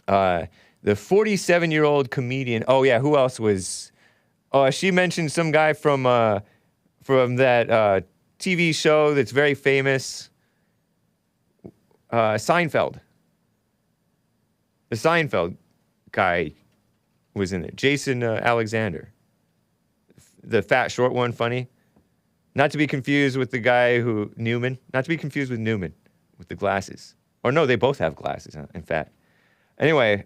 The 47-year-old comedian. Oh, yeah, who else was... she mentioned some guy from that TV show that's very famous. Seinfeld. The Seinfeld guy was in it. Jason Alexander. The fat, short one, funny. Not to be confused with the guy who... Newman. Not to be confused with Newman with the glasses. Or no, they both have glasses, in fact. Anyway,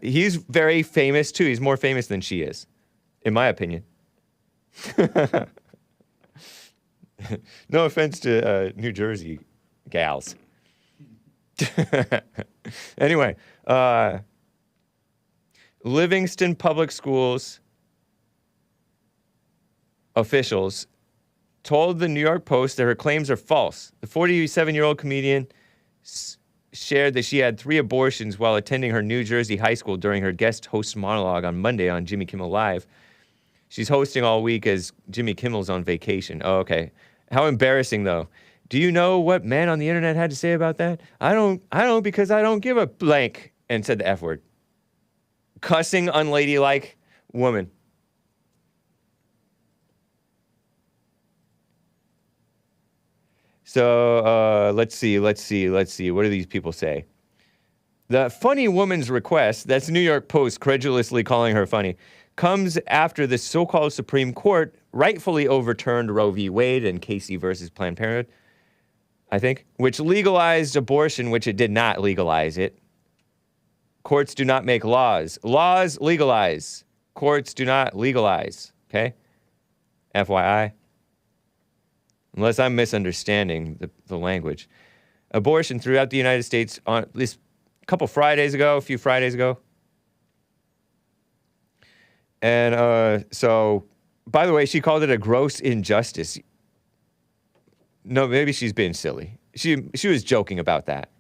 he's very famous, too. He's more famous than she is, in my opinion. No offense to New Jersey gals. Anyway, Livingston Public Schools officials told the New York Post that her claims are false. The 47-year-old comedian shared that she had 3 abortions while attending her New Jersey high school during her guest host monologue on Monday on Jimmy Kimmel Live. She's hosting all week as Jimmy Kimmel's on vacation. Oh, okay. How embarrassing, though. Do you know what men on the internet had to say about that? I don't because I don't give a blank, and said the F word. Cussing, unladylike woman. So let's see. What do these people say? The funny woman's request, that's New York Post credulously calling her funny, comes after the so-called Supreme Court rightfully overturned Roe v. Wade and Casey versus Planned Parenthood, I think, which legalized abortion, which it did not legalize it. Courts do not make laws. Laws legalize. Courts do not legalize. Okay? FYI. Unless I'm misunderstanding the language. Abortion throughout the United States on this a few Fridays ago. And so, by the way, she called it a gross injustice. No, maybe she's being silly. She was joking about that.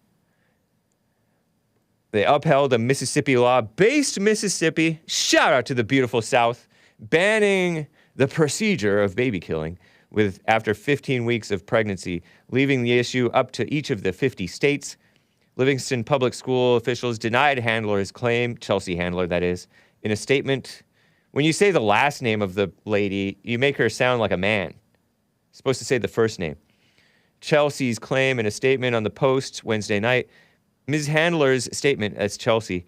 They upheld a Mississippi law, based Mississippi, shout out to the beautiful South, banning the procedure of baby killing after 15 weeks of pregnancy, leaving the issue up to each of the 50 states. Livingston public school officials denied Handler's claim, Chelsea Handler, that is, in a statement. When you say the last name of the lady, you make her sound like a man. You're supposed to say the first name. Chelsea's claim in a statement on the Post Wednesday night. Ms. Handler's statement, as Chelsea,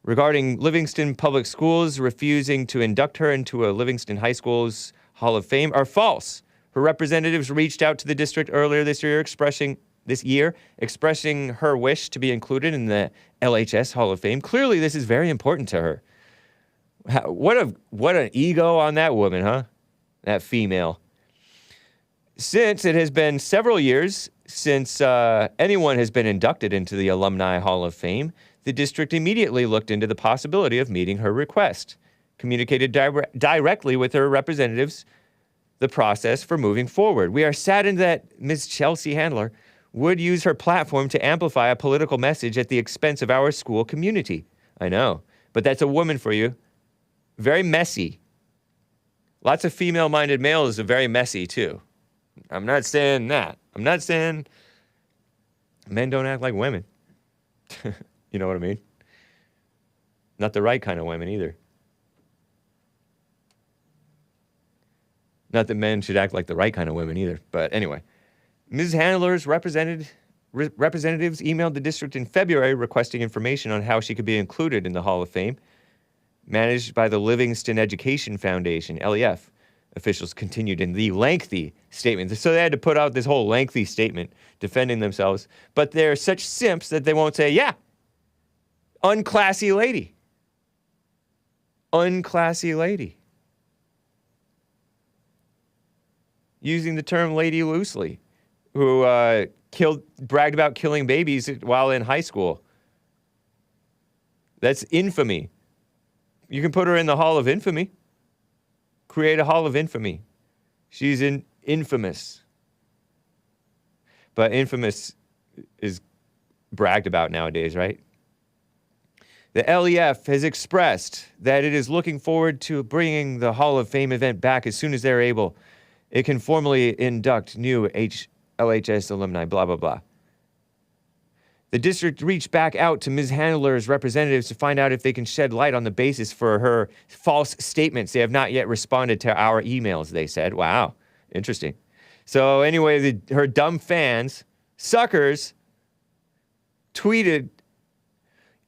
regarding Livingston public schools refusing to induct her into a Livingston High School's Hall of Fame are false. Her representatives reached out to the district earlier this year expressing her wish to be included in the LHS Hall of Fame. Clearly, this is very important to her. What an ego on that woman, huh? That female. Since it has been several years since anyone has been inducted into the Alumni Hall of Fame, the district immediately looked into the possibility of meeting her request, communicated directly with her representatives the process for moving forward. We are saddened that Ms. Chelsea Handler would use her platform to amplify a political message at the expense of our school community. I know, but that's a woman for you. Very messy. Lots of female-minded males are very messy, too. I'm not saying that. I'm not saying men don't act like women. You know what I mean? Not the right kind of women, either. Not that men should act like the right kind of women, either. But anyway. Ms. Handler's representatives emailed the district in February requesting information on how she could be included in the Hall of Fame, managed by the Livingston Education Foundation, LEF. Officials continued in the lengthy statement. So they had to put out this whole lengthy statement defending themselves. But they're such simps that they won't say, yeah, unclassy lady. Unclassy lady. Using the term lady loosely. Who bragged about killing babies while in high school. That's infamy. You can put her in the Hall of Infamy. Create a Hall of Infamy. She's infamous. But infamous is bragged about nowadays, right? The LEF has expressed that it is looking forward to bringing the Hall of Fame event back as soon as they're able. It can formally induct new LHS alumni, blah, blah, blah. The district reached back out to Ms. Handler's representatives to find out if they can shed light on the basis for her false statements. They have not yet responded to our emails, they said. Wow, interesting. So anyway, her dumb fans, suckers, tweeted,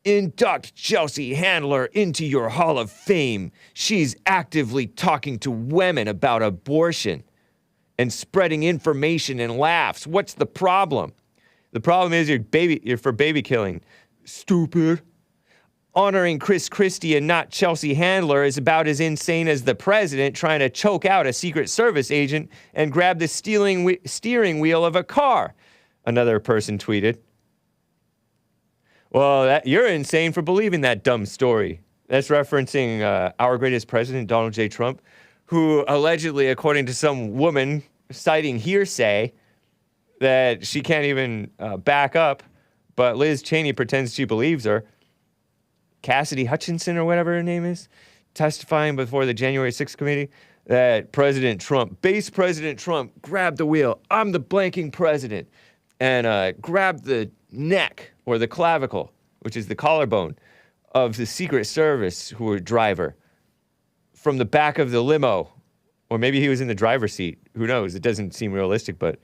induct Chelsea Handler into your Hall of Fame. She's actively talking to women about abortion and spreading information and laughs. What's the problem? The problem is you're for baby killing. Stupid. Honoring Chris Christie and not Chelsea Handler is about as insane as the president trying to choke out a Secret Service agent and grab the steering wheel of a car, another person tweeted. Well, you're insane for believing that dumb story. That's referencing our greatest president, Donald J. Trump, who allegedly, according to some woman citing hearsay, that she can't even back up, but Liz Cheney pretends she believes her. Cassidy Hutchinson, or whatever her name is, testifying before the January 6th committee that President Trump, base President Trump, grabbed the wheel. I'm the blanking president. And grabbed the neck, or the clavicle, which is the collarbone, of the Secret Service driver from the back of the limo. Or maybe he was in the driver's seat. Who knows? It doesn't seem realistic, but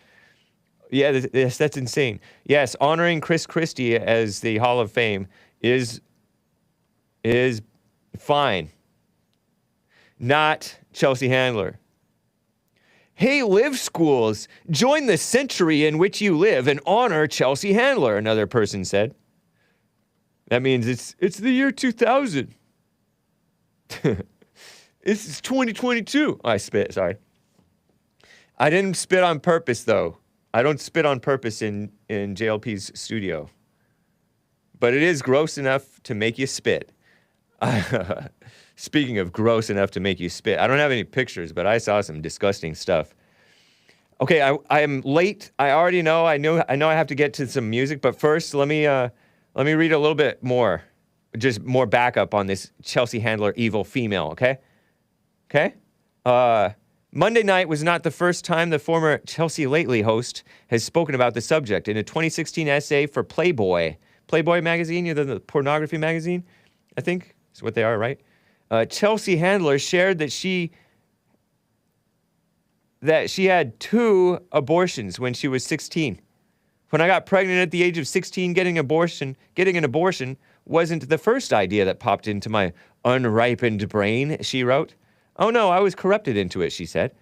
Yeah, yes, that's insane. Yes, honoring Chris Christie as the Hall of Fame is fine. Not Chelsea Handler. Hey, live schools, join the century in which you live and honor Chelsea Handler, another person said. That means it's the year 2000. It's 2022. I spit, sorry. I didn't spit on purpose, though. I don't spit on purpose in JLP's studio. But it is gross enough to make you spit. Speaking of gross enough to make you spit, I don't have any pictures, but I saw some disgusting stuff. Okay, I am late. I already know. I know I have to get to some music, but first, let me read a little bit more, just more backup on this Chelsea Handler evil female. Okay. Monday night was not the first time the former Chelsea Lately host has spoken about the subject. In a 2016 essay for Playboy magazine, the pornography magazine, I think is what they are, right? Chelsea Handler shared that she had 2 abortions when she was 16. When I got pregnant at the age of 16, getting an abortion wasn't the first idea that popped into my unripened brain, she wrote. Oh no, I was corrupted into it, she said.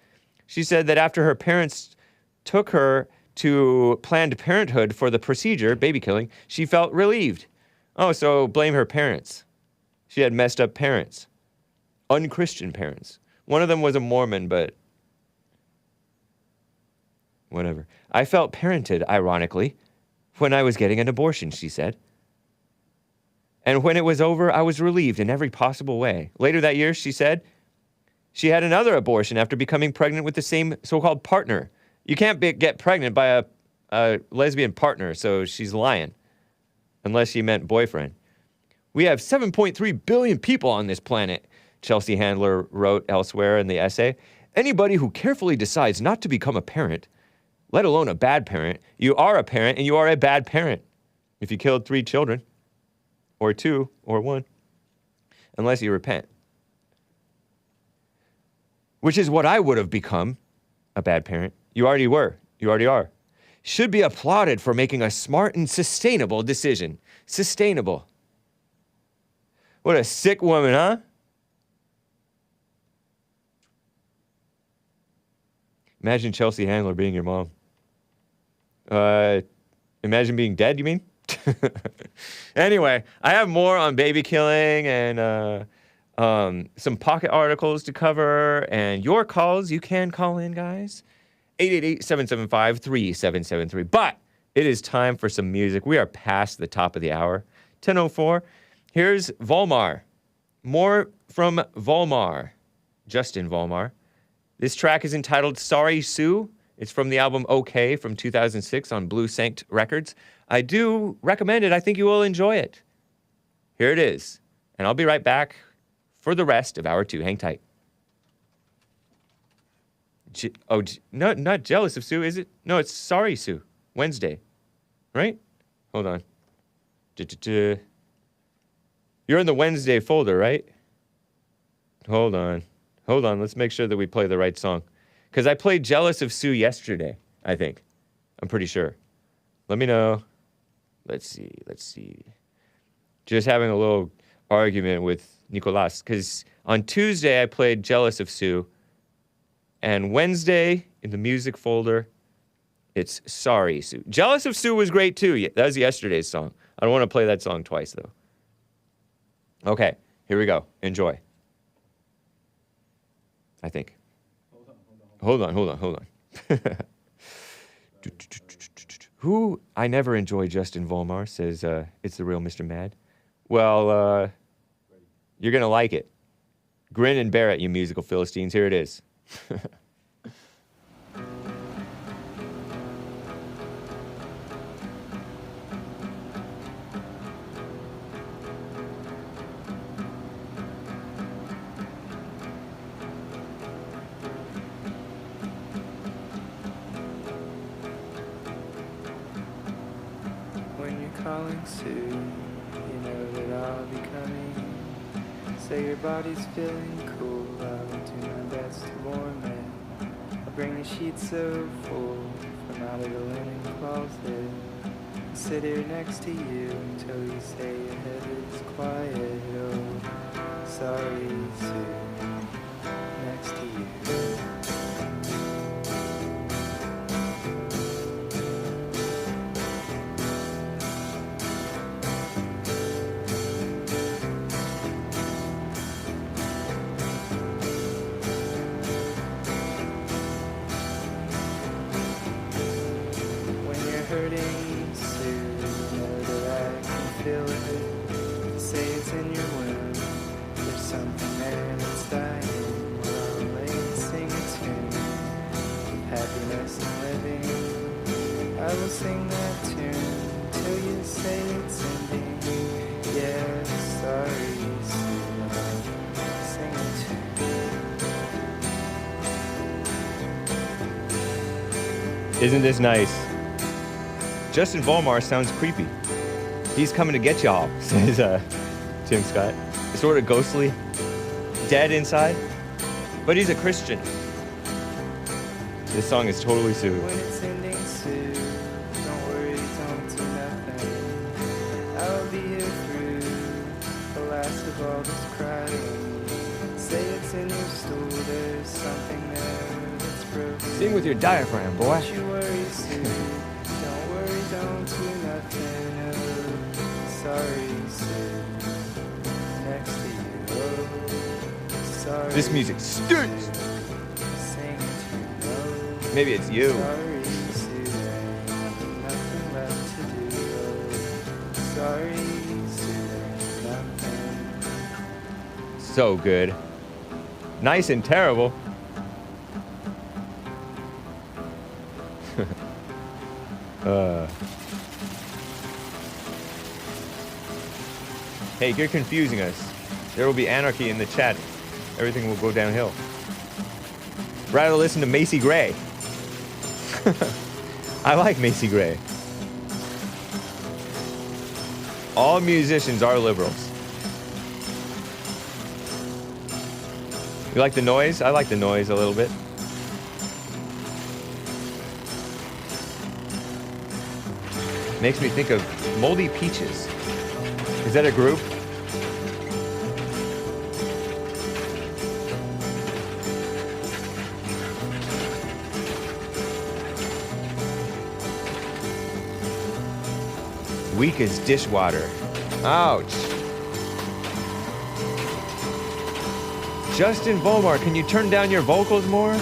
She said that after her parents took her to Planned Parenthood for the procedure, baby killing, she felt relieved. Oh, so blame her parents. She had messed up parents. Unchristian parents. One of them was a Mormon, but whatever. I felt parented, ironically, when I was getting an abortion, she said. And when it was over, I was relieved in every possible way. Later that year, she said, she had another abortion after becoming pregnant with the same so-called partner. You can't get pregnant by a lesbian partner, so she's lying. Unless she meant boyfriend. We have 7.3 billion people on this planet, Chelsea Handler wrote elsewhere in the essay. Anybody who carefully decides not to become a parent, let alone a bad parent, you are a parent and you are a bad parent. If you killed 3 children, or 2, or 1, unless you repent. Which is what I would have become, a bad parent. You already were. You already are. Should be applauded for making a smart and sustainable decision. Sustainable. What a sick woman, huh? Imagine Chelsea Handler being your mom. Imagine being dead, you mean? Anyway, I have more on baby killing and some pocket articles to cover, and your calls. You can call in, guys. 888-775-3773. But it is time for some music. We are past the top of the hour. 10:04. Here's Vollmar. More from Vollmar. Justin Vollmar. This track is entitled Sorry Sue. It's from the album OK from 2006 on Blue Sanct Records. I do recommend it. I think you will enjoy it. Here it is. And I'll be right back for the rest of hour 2. Hang tight. No, not Jealous of Sue, is it? No, it's Sorry Sue. Wednesday. Right? Hold on. You're in the Wednesday folder, right? Hold on. Let's make sure that we play the right song. Because I played Jealous of Sue yesterday, I think. I'm pretty sure. Let me know. Let's see. Just having a little argument with Nicolas. Because on Tuesday, I played Jealous of Sue. And Wednesday, in the music folder, it's Sorry Sue. Jealous of Sue was great, too. That was yesterday's song. I don't want to play that song twice, though. Okay, here we go. Enjoy. I think. Hold on. Who I never enjoy Justin Vollmar says it's the real Mr. Mad. Well, you're going to like it. Grin and bear it, you musical Philistines. Here it is. When you're calling Sue, you know that I'll be coming. Say your body's feeling cool, I'll do my best to warm it. I'll bring the sheets so full from out of the linen closet. Sit here next to you until you say your head is quiet. Oh, sorry, Sue, next to you. When you're hurting, Sue, know that I can feel it. Say it's in your wound. There's something there that's dying. We're all laying and sing a tune of happiness and living. I will sing that tune till you say it's ending. Yeah, sorry, Sue, I'll sing a tune. Isn't this nice? Justin Vollmar sounds creepy. He's coming to get y'all, says Tim Scott. Sort of ghostly, dead inside, but he's a Christian. This song is totally Sue. When it's ending, Sue, don't worry, don't do nothing. I'll be here through the last of all this crying. Say it's in your stool, there's something there that's broken. Sing with your diaphragm, boy. Don't you worry, Sue. Don't worry, don't do nothing. Oh, sorry, Sue. Next to you. Oh, sorry. This music stinks. Sing to you. Oh, Maybe it's you. sorry, Sue. There ain't nothing left to do. Oh, sorry, Sue. There ain't nothing. So good. Nice and terrible. Hey, you're confusing us. There will be anarchy in the chat. Everything will go downhill. Rather listen to Macy Gray. I like Macy Gray. All musicians are liberals. You like the noise? I like the noise a little bit. Makes me think of Moldy Peaches. Is that a group? Weak as dishwater. Ouch. Justin Vollmar, can you turn down your vocals more?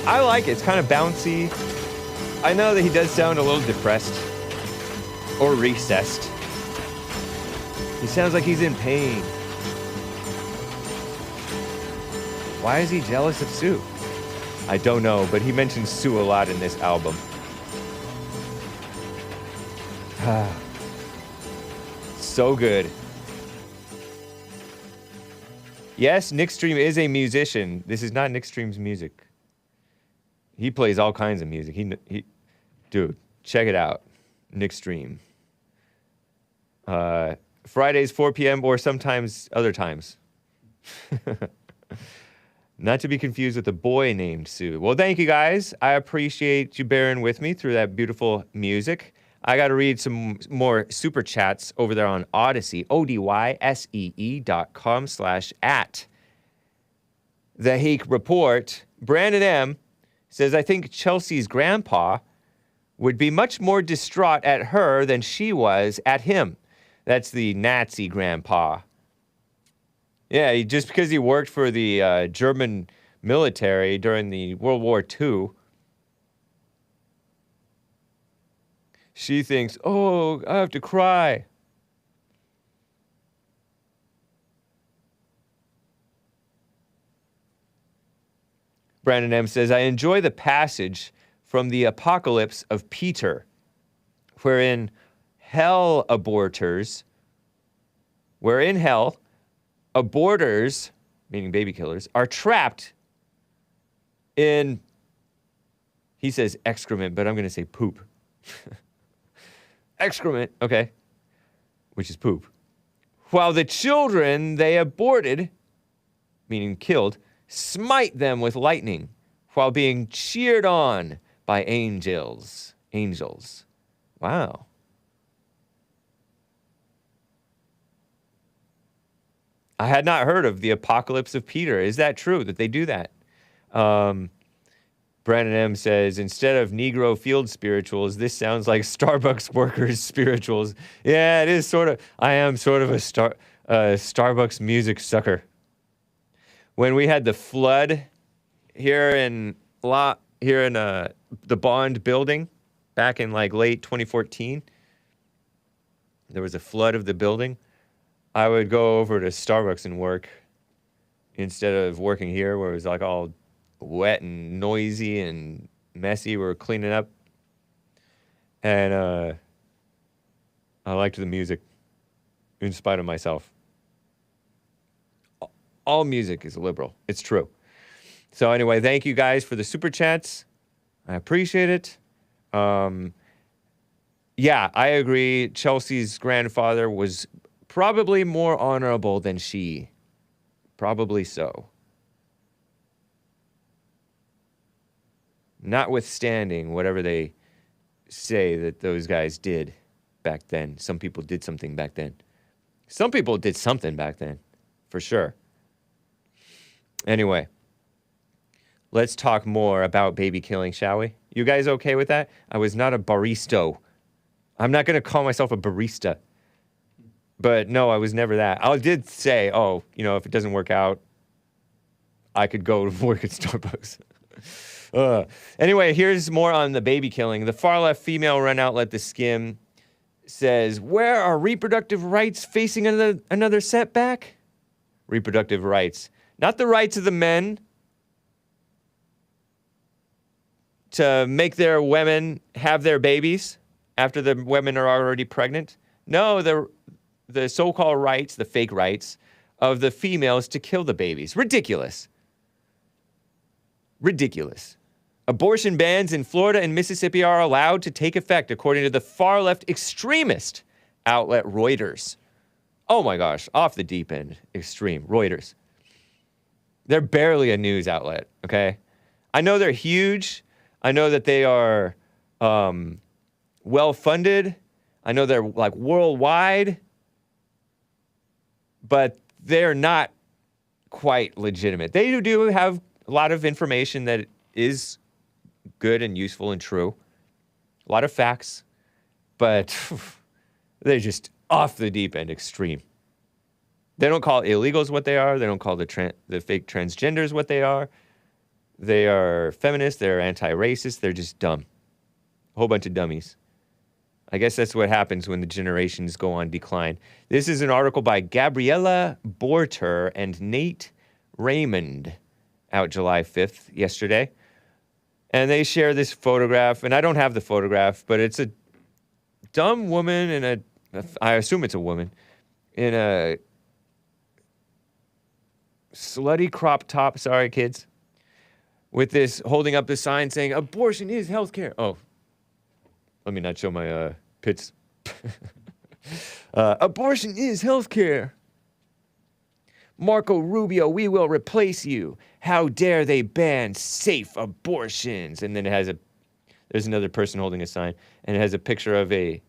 I like it. It's kind of bouncy. I know that he does sound a little depressed or recessed. He sounds like he's in pain. Why is he jealous of Sue? I don't know, but he mentions Sue a lot in this album. So good. Yes, Nick Stream is a musician. This is not Nick Stream's music. He plays all kinds of music. Dude, check it out. Nick Stream. Fridays, 4 p.m. or sometimes other times. Not to be confused with a boy named Sue. Well, thank you guys. I appreciate you bearing with me through that beautiful music. I got to read some more super chats over there on Odyssey, odyssee.com/@ The Hake Report. Brandon M. says, I think Chelsea's grandpa would be much more distraught at her than she was at him. That's the Nazi grandpa. Yeah, just because he worked for the German military during the World War II, she thinks, oh, I have to cry. Brandon M. says, I enjoy the passage from the Apocalypse of Peter, wherein aborters, meaning baby killers, are trapped in, he says excrement, but I'm going to say poop. Excrement, okay, which is poop. While the children they aborted meaning killed, smite them with lightning while being cheered on by angels. Angels. Wow. I had not heard of the apocalypse of Peter. Is that true that they do that? Brandon M says, instead of Negro field spirituals, this sounds like Starbucks workers spirituals. Yeah, it is sort of. I am sort of a Starbucks music sucker. When we had the flood here in the Bond building back in like late 2014, there was a flood of the building. I would go over to Starbucks and work instead of working here where it was like all wet and noisy and messy. We were cleaning up. And I liked the music in spite of myself. All music is liberal. It's true. So anyway, thank you guys for the super chats. I appreciate it. Yeah, I agree. Chelsea's grandfather was probably more honorable than she. Probably so. Notwithstanding whatever they say that those guys did back then. Some people did something back then. Some people did something back then, for sure. Anyway, let's talk more about baby killing, shall we? You guys okay with that? I was not a barista. I'm not going to call myself a barista. But no, I was never that. I did say, if it doesn't work out, I could go work at Starbucks. Anyway, here's more on the baby killing. The far-left female run outlet, The Skim, says, where are reproductive rights facing another setback? Reproductive rights. Not the rights of the men to make their women have their babies after the women are already pregnant. No, the so-called rights, the fake rights, of the females to kill the babies. Ridiculous. Ridiculous. Abortion bans in Florida and Mississippi are allowed to take effect, according to the far-left extremist outlet Reuters. Oh my gosh, off the deep end, extreme. Reuters. They're barely a news outlet, okay? I know they're huge. I know that they are well-funded. I know they're like worldwide. But they're not quite legitimate. They do have a lot of information that is good and useful and true. A lot of facts. But they're just off the deep end, extreme. They don't call illegals what they are. They don't call the fake transgenders what they are. They are feminists. They're anti-racist. They're just dumb. A whole bunch of dummies. I guess that's what happens when the generations go on decline. This is an article by Gabriella Borter and Nate Raymond, out July 5th, yesterday. And they share this photograph, and I don't have the photograph, but it's a dumb woman I assume it's a woman, in a slutty crop top, sorry kids, with this, holding up the sign saying, abortion is healthcare. Oh, let me not show my pits. Abortion is healthcare. Marco Rubio, we will replace you. How dare they ban safe abortions? And then there's another person holding a sign, and it has a picture of a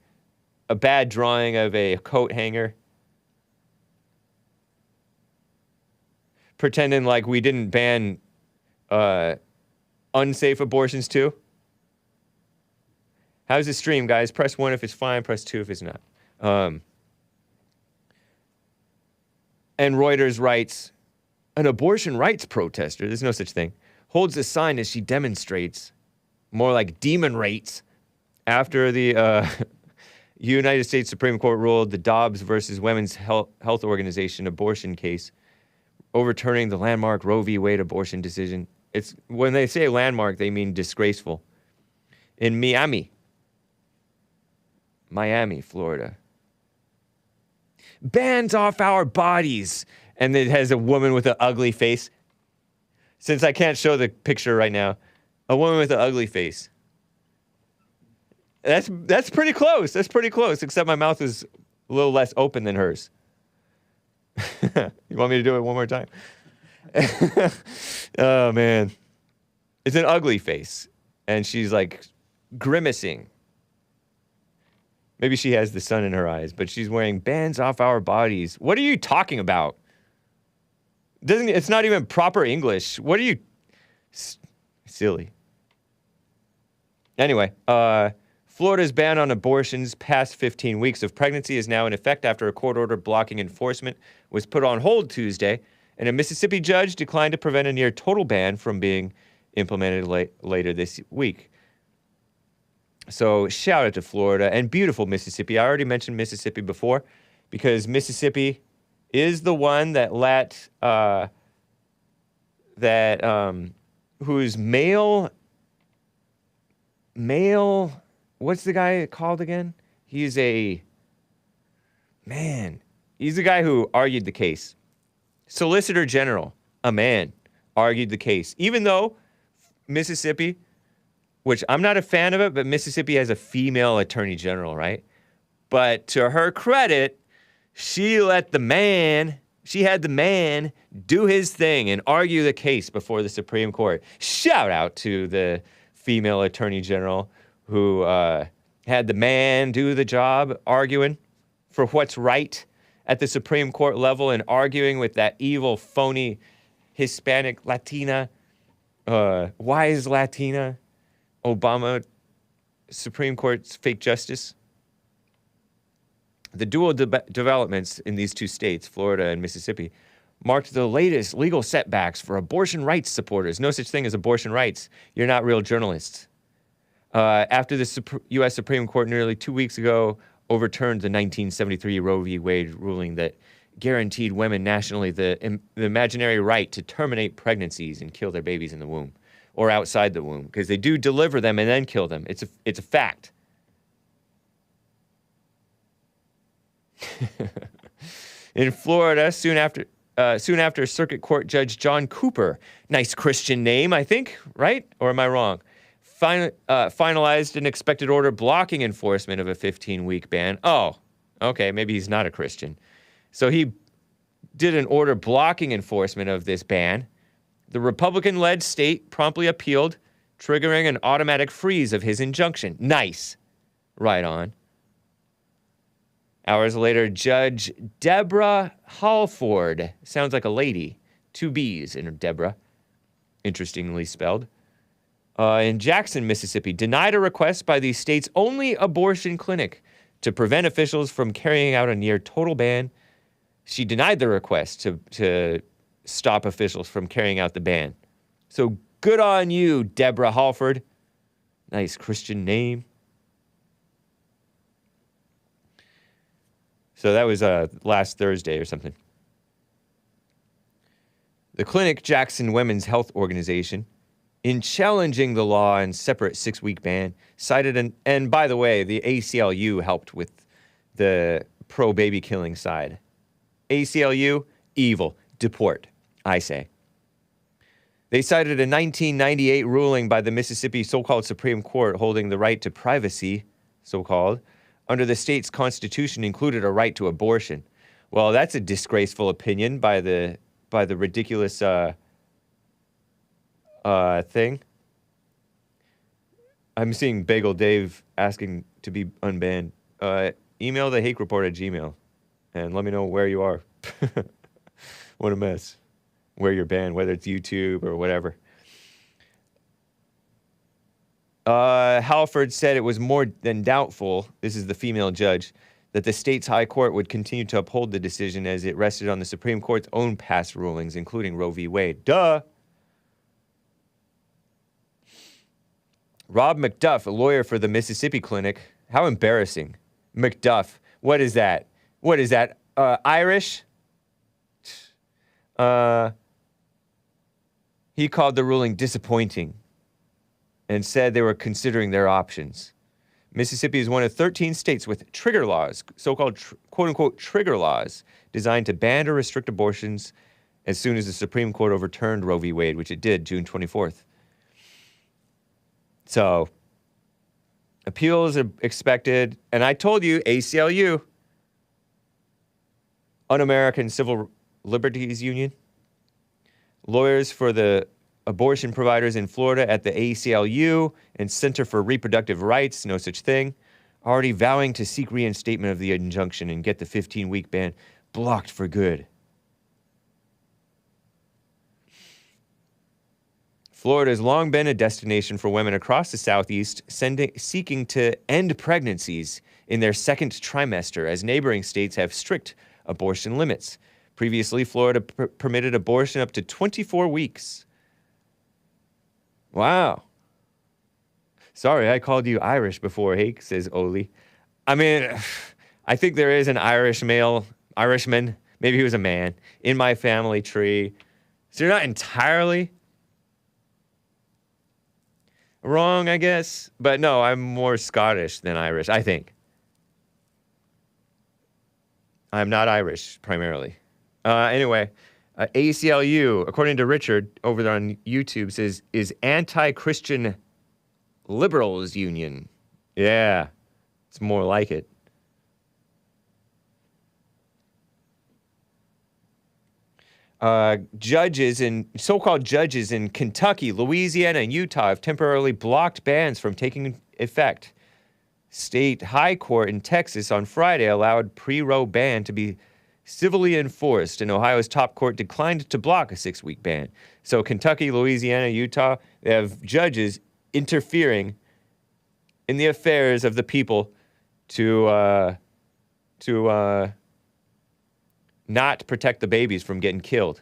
bad drawing of a coat hanger. Pretending like we didn't ban unsafe abortions too. How's the stream, guys? Press 1 if it's fine, press 2 if it's not. And Reuters writes, an abortion rights protester, there's no such thing, holds a sign as she demonstrates, more like demon rates, after the United States Supreme Court ruled the Dobbs versus Women's Health Organization abortion case, overturning the landmark Roe v. Wade abortion decision. It's when they say landmark, they mean disgraceful. In Miami, Florida. Bans off our bodies. And it has a woman with an ugly face. Since I can't show the picture right now, a woman with an ugly face. That's pretty close. That's pretty close, except my mouth is a little less open than hers. You want me to do it one more time? Oh, man. It's an ugly face. And she's like grimacing. Maybe she has the sun in her eyes, but she's wearing bands off our bodies. What are you talking about? It's not even proper English. What are you... Silly. Anyway, Florida's ban on abortions past 15 weeks of pregnancy is now in effect after a court order blocking enforcement was put on hold Tuesday, and a Mississippi judge declined to prevent a near total ban from being implemented later this week. So shout out to Florida and beautiful Mississippi. I already mentioned Mississippi before because Mississippi is the one that let whose male, what's the guy called again? He's the guy who argued the case. Solicitor General, a man, argued the case. Even though Mississippi, which I'm not a fan of it, but Mississippi has a female attorney general, right? But to her credit, she had the man do his thing and argue the case before the Supreme Court. Shout out to the female attorney general who had the man do the job arguing for what's right at the Supreme Court level and arguing with that evil, phony Hispanic Latina, wise Latina, Obama Supreme Court's fake justice. The dual developments in these two states, Florida and Mississippi, marked the latest legal setbacks for abortion rights supporters. No such thing as abortion rights. You're not real journalists. After the U.S. Supreme Court nearly 2 weeks ago overturned the 1973 Roe v. Wade ruling that guaranteed women nationally the imaginary right to terminate pregnancies and kill their babies in the womb or outside the womb, because they do deliver them and then kill them. It's a fact. In Florida, soon after Circuit Court Judge John Cooper, nice Christian name, I think, right? Or am I wrong? Finalized an expected order blocking enforcement of a 15-week ban. Oh, okay, maybe he's not a Christian. So he did an order blocking enforcement of this ban. The Republican-led state promptly appealed, triggering an automatic freeze of his injunction. Nice. Right on. Hours later, Judge Deborah Halford, sounds like a lady, 2 B's in Deborah, interestingly spelled, in Jackson, Mississippi, denied a request by the state's only abortion clinic to prevent officials from carrying out a near total ban. She denied the request to stop officials from carrying out the ban. So good on you, Deborah Halford. Nice Christian name. So that was last Thursday or something. The clinic, Jackson Women's Health Organization, in challenging the law and separate 6-week ban, cited and by the way, the ACLU helped with the pro-baby killing side. ACLU, evil, deport, I say. They cited a 1998 ruling by the Mississippi so-called Supreme Court holding the right to privacy, so-called, under the state's constitution included a right to abortion. Well, that's a disgraceful opinion by the ridiculous thing. I'm seeing Bagel Dave asking to be unbanned. Email the Hake Report at Gmail and let me know where you are. What a mess. Where you're banned, whether it's YouTube or whatever. Halford said it was more than doubtful, this is the female judge, that the state's high court would continue to uphold the decision as it rested on the Supreme Court's own past rulings, including Roe v. Wade. Duh! Rob McDuff, a lawyer for the Mississippi clinic. How embarrassing. McDuff. What is that? What is that? Irish? He called the ruling disappointing and said they were considering their options. Mississippi is one of 13 states with trigger laws, so-called quote-unquote trigger laws, designed to ban or restrict abortions as soon as the Supreme Court overturned Roe v. Wade, which it did June 24th. So, appeals are expected, and I told you, ACLU, Un-American Civil Liberties Union, Lawyers for the abortion providers in Florida at the ACLU and Center for Reproductive Rights, no such thing, already vowing to seek reinstatement of the injunction and get the 15-week ban blocked for good. Florida has long been a destination for women across the Southeast seeking to end pregnancies in their second trimester, as neighboring states have strict abortion limits. Previously, Florida permitted abortion up to 24 weeks. Wow. Sorry, I called you Irish before, Hake, says Oli. I mean, I think there is an Irishman, maybe he was a man, in my family tree. So you're not entirely wrong, I guess. But no, I'm more Scottish than Irish, I think. I'm not Irish, primarily. Anyway, ACLU, according to Richard over there on YouTube, says, is anti-Christian liberals union. Yeah, it's more like it. So-called judges in Kentucky, Louisiana, and Utah have temporarily blocked bans from taking effect. State High Court in Texas on Friday allowed pre-Roe ban to be civilly enforced, and Ohio's top court declined to block a 6-week ban. So Kentucky, Louisiana, Utah, they have judges interfering in the affairs of the people to not protect the babies from getting killed.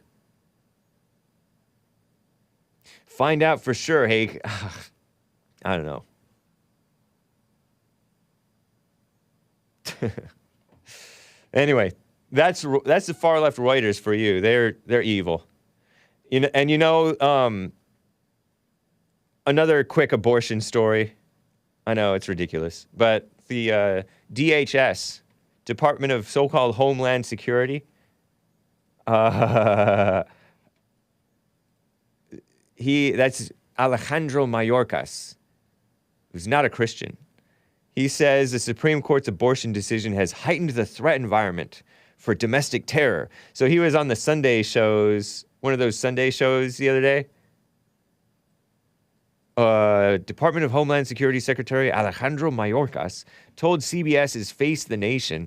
Find out for sure, hey. I don't know. Anyway, that's the far left Reuters for you. They're evil. Another quick abortion story. I know it's ridiculous, but the DHS, Department of so-called Homeland Security, that's Alejandro Mayorkas, who's not a Christian. He says the Supreme Court's abortion decision has heightened the threat environment for domestic terror. So he was on the Sunday shows, one of those Sunday shows the other day. Department of Homeland Security Secretary Alejandro Mayorkas told CBS's Face the Nation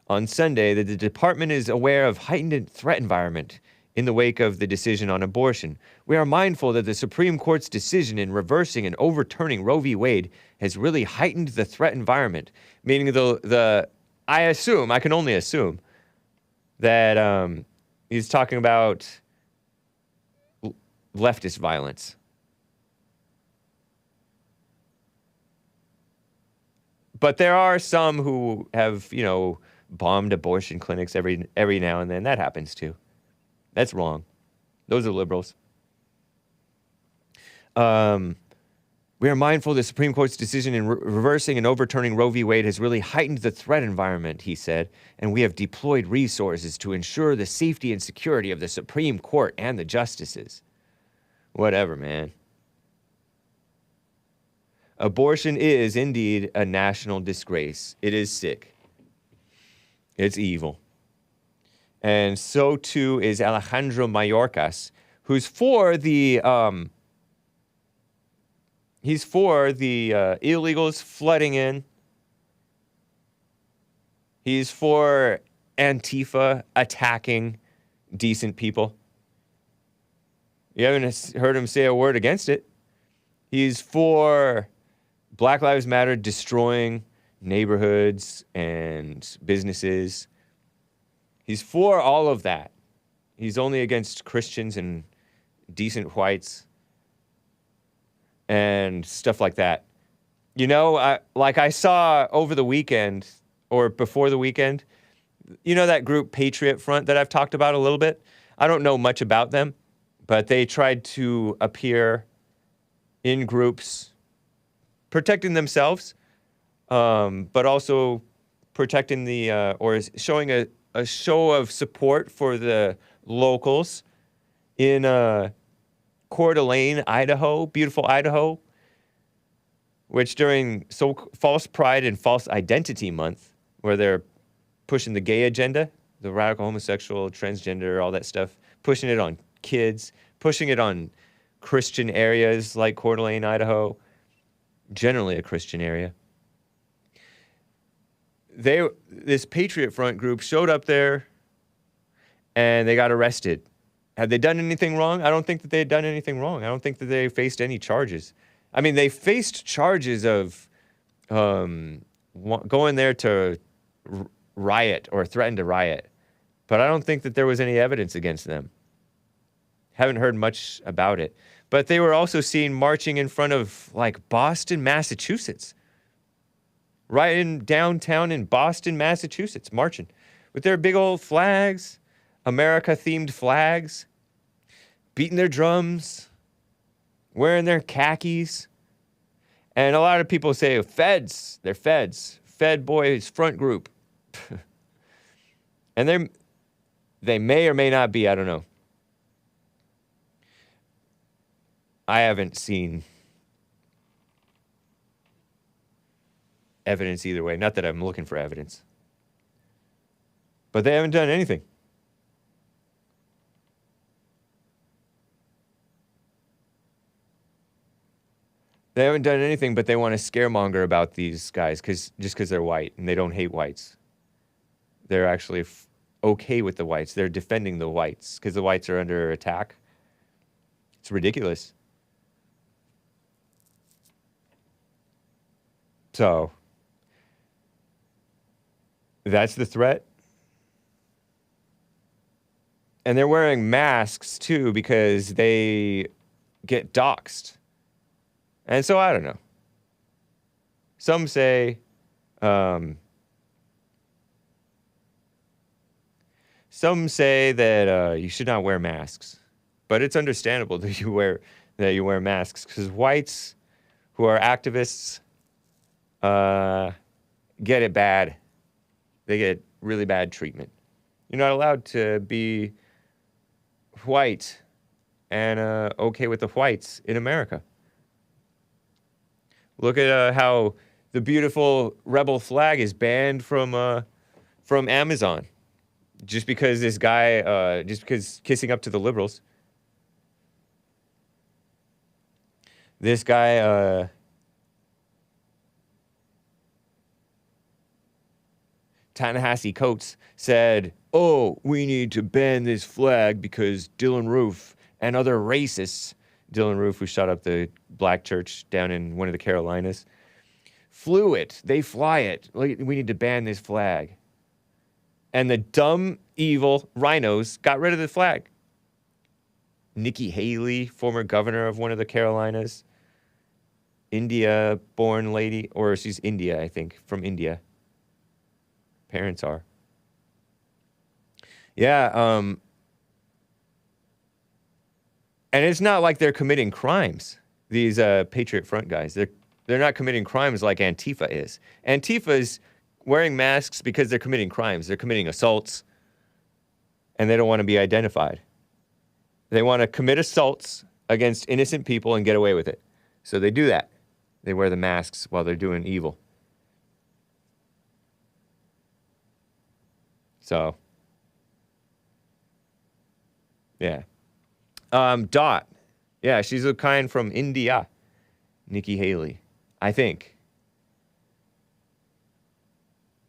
on Sunday that the department is aware of heightened threat environment in the wake of the decision on abortion. We are mindful that the Supreme Court's decision in reversing and overturning Roe v. Wade has really heightened the threat environment, meaning I can only assume that he's talking about leftist violence. But there are some who have, bombed abortion clinics every now and then. That happens too. That's wrong. Those are liberals. We are mindful the Supreme Court's decision in reversing and overturning Roe v. Wade has really heightened the threat environment, he said, and we have deployed resources to ensure the safety and security of the Supreme Court and the justices. Whatever, man. Abortion is indeed a national disgrace. It is sick. It's evil. And so too is Alejandro Mayorkas, who's for the illegals flooding in. He's for Antifa attacking decent people. You haven't heard him say a word against it. He's for Black Lives Matter destroying neighborhoods and businesses. He's for all of that. He's only against Christians and decent whites and stuff like that. I saw over the weekend or before the weekend, that group Patriot Front that I've talked about a little bit? I don't know much about them, but they tried to appear in groups protecting themselves, but also protecting or showing a show of support for the locals in Coeur d'Alene, Idaho, beautiful Idaho, which during False Pride and False Identity Month, where they're pushing the gay agenda, the radical homosexual, transgender, all that stuff, pushing it on kids, pushing it on Christian areas like Coeur d'Alene, Idaho, generally a Christian area. This Patriot Front group showed up there and they got arrested. Had they done anything wrong? I don't think that they had done anything wrong. I don't think that they faced any charges. I mean, they faced charges of going there to riot or threaten to riot, but I don't think that there was any evidence against them. Haven't heard much about it. But they were also seen marching in front of, like, Boston, Massachusetts. Right in downtown in Boston, Massachusetts, marching with their big old flags, America-themed flags, beating their drums, wearing their khakis. And a lot of people say, feds, they're feds, Fed Boys Front Group. And they may or may not be, I don't know. I haven't seen evidence either way. Not that I'm looking for evidence. But they haven't done anything. They haven't done anything, but they want to scaremonger about these guys just because they're white and they don't hate whites. They're actually okay with the whites. They're defending the whites because the whites are under attack. It's ridiculous. So, that's the threat. And they're wearing masks, too, because they get doxxed. And so, I don't know. Some say, that you should not wear masks. But it's understandable that you wear masks, because whites who are activists get it bad. They get really bad treatment. You're not allowed to be white and okay with the whites in America. Look at how the beautiful rebel flag is banned from Amazon, just because this guy, just because kissing up to the liberals. This guy, Ta-Nehisi Coates said, "Oh, we need to ban this flag because Dylan Roof and other racists," Dylan Roof, who shot up the black church down in one of the Carolinas, "flew it. They fly it. We need to ban this flag." And the dumb, evil rhinos got rid of the flag. Nikki Haley, former governor of one of the Carolinas, India-born lady, or she's India, I think, from India. Parents are. Yeah, and it's not like they're committing crimes, these Patriot Front guys. They're not committing crimes like Antifa is. Antifa is wearing masks because they're committing crimes. They're committing assaults, and they don't want to be identified. They want to commit assaults against innocent people and get away with it. So they do that. They wear the masks while they're doing evil. So, yeah. Dot. Yeah, she's a kind from India. Nikki Haley, I think.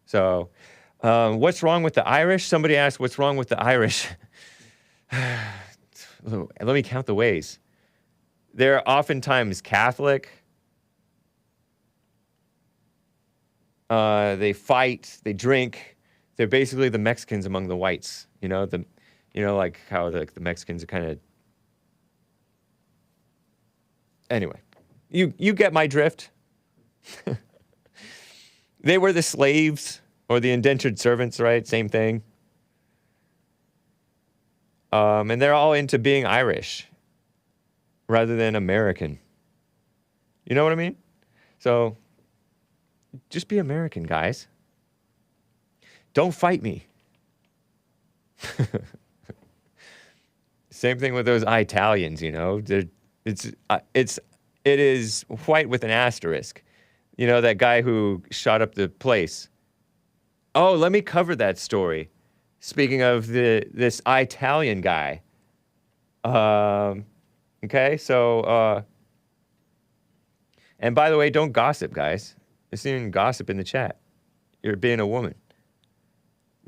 So, what's wrong with the Irish? Somebody asked, what's wrong with the Irish? Let me count the ways. They're oftentimes Catholic. They fight. They drink. They're basically the Mexicans among the whites. Like how the Mexicans are kind of. Anyway, you get my drift. They were the slaves or the indentured servants, right? Same thing. And they're all into being Irish rather than American. You know what I mean? So, just be American, guys. Don't fight me. Same thing with those Italians, it is white with an asterisk. That guy who shot up the place. Oh, let me cover that story. Speaking of this Italian guy, Okay, so, and by the way, don't gossip, guys. There's even gossip in the chat. You're being a woman.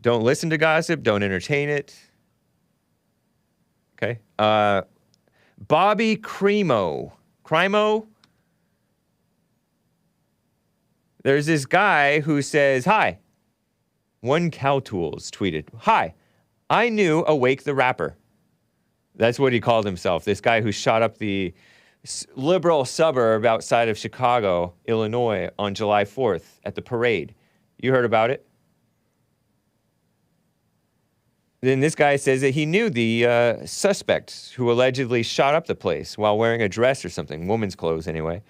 Don't listen to gossip. Don't entertain it. Okay. Bobby Crimo. Crimo? There's this guy who says, hi. One Cow Tools tweeted, hi, I knew Awake the Rapper. That's what he called himself. This guy who shot up the liberal suburb outside of Chicago, Illinois, on July 4th at the parade. You heard about it? Then this guy says that he knew the suspect who allegedly shot up the place while wearing a dress or something, woman's clothes anyway.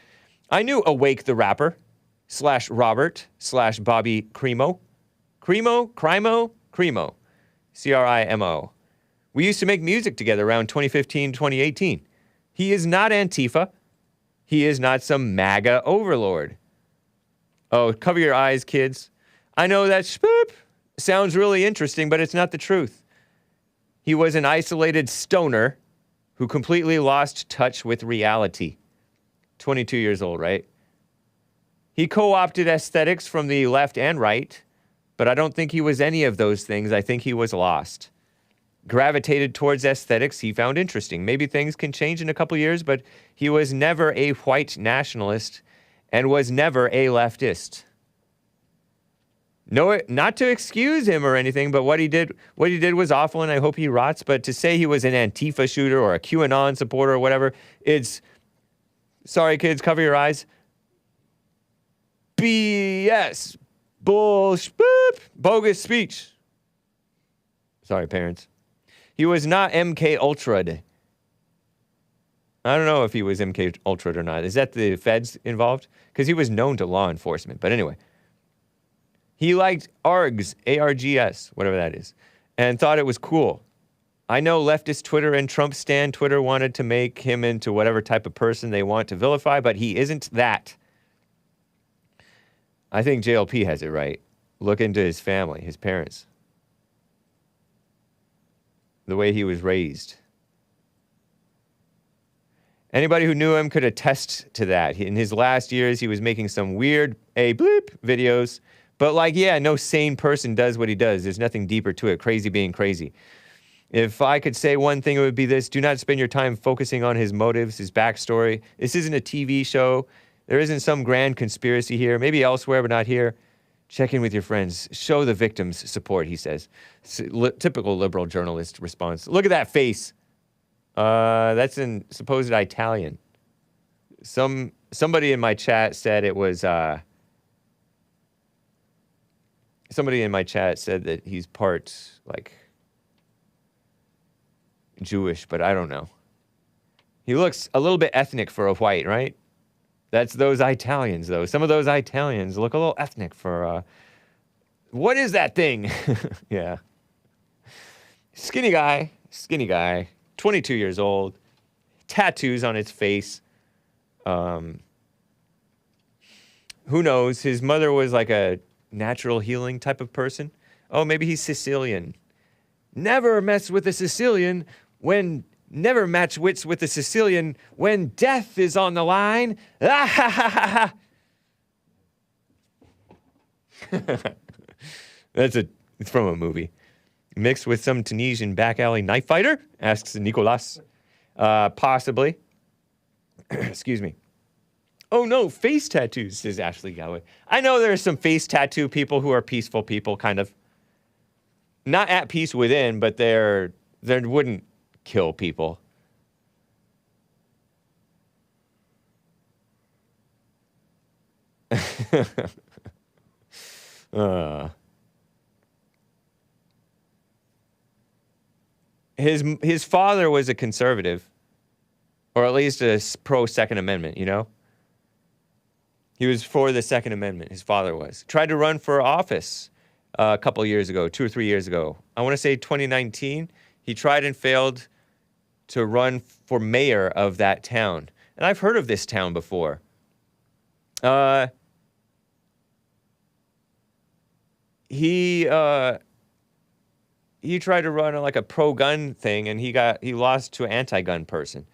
I knew Awake the Rapper / Robert / Bobby Crimo. Crimo? Crimo. C-R-I-M-O. We used to make music together around 2015, 2018. He is not Antifa. He is not some MAGA overlord. Oh, cover your eyes, kids. I know that sounds really interesting, but it's not the truth. He was an isolated stoner who completely lost touch with reality. 22 years old, right? He co-opted aesthetics from the left and right, but I don't think he was any of those things. I think he was lost. Gravitated towards aesthetics he found interesting. Maybe things can change in a couple years, but he was never a white nationalist and was never a leftist. No, not to excuse him or anything, but what he did was awful, and I hope he rots. But to say he was an Antifa shooter or a QAnon supporter or whatever, it's, sorry kids, cover your eyes. BS, bogus speech. Sorry, parents. He was not MK Ultra'd. I don't know if he was MK Ultra'd or not. Is that the feds involved? Because he was known to law enforcement. But anyway. He liked ARGs, A-R-G-S, whatever that is, and thought it was cool. I know leftist Twitter and Trump stan Twitter wanted to make him into whatever type of person they want to vilify, but he isn't that. I think JLP has it right. Look into his family, his parents. The way he was raised. Anybody who knew him could attest to that. In his last years, he was making some weird videos. But like, yeah, no sane person does what he does. There's nothing deeper to it. Crazy being crazy. If I could say one thing, it would be this. Do not spend your time focusing on his motives, his backstory. This isn't a TV show. There isn't some grand conspiracy here. Maybe elsewhere, but not here. Check in with your friends. Show the victims support, he says. Typical liberal journalist response. Look at that face. That's in supposed Italian. Somebody in my chat said it was... Somebody in my chat said that he's part, like, Jewish, but I don't know. He looks a little bit ethnic for a white, right? That's those Italians, though. Some of those Italians look a little ethnic for, what is that thing? Yeah. Skinny guy, 22 years old, tattoos on his face. Who knows? His mother was like a natural healing type of person. Oh, maybe he's Sicilian. Never mess with a Sicilian never match wits with a Sicilian when death is on the line. Ah, ha, ha, ha, ha. It's from a movie. Mixed with some Tunisian back alley knife fighter? Asks Nicolas. Possibly. Excuse me. Oh no, face tattoos, says Ashley Galloway. I know there are some face tattoo people who are peaceful people, kind of. Not at peace within, but they wouldn't kill people. His father was a conservative, or at least a pro-Second Amendment, you know? He was for the Second Amendment, his father was. Tried to run for office a couple years ago, 2 or 3 years ago. I want to say 2019. He tried and failed to run for mayor of that town. And I've heard of this town before. He he tried to run like a pro-gun thing, and he lost to an anti-gun person.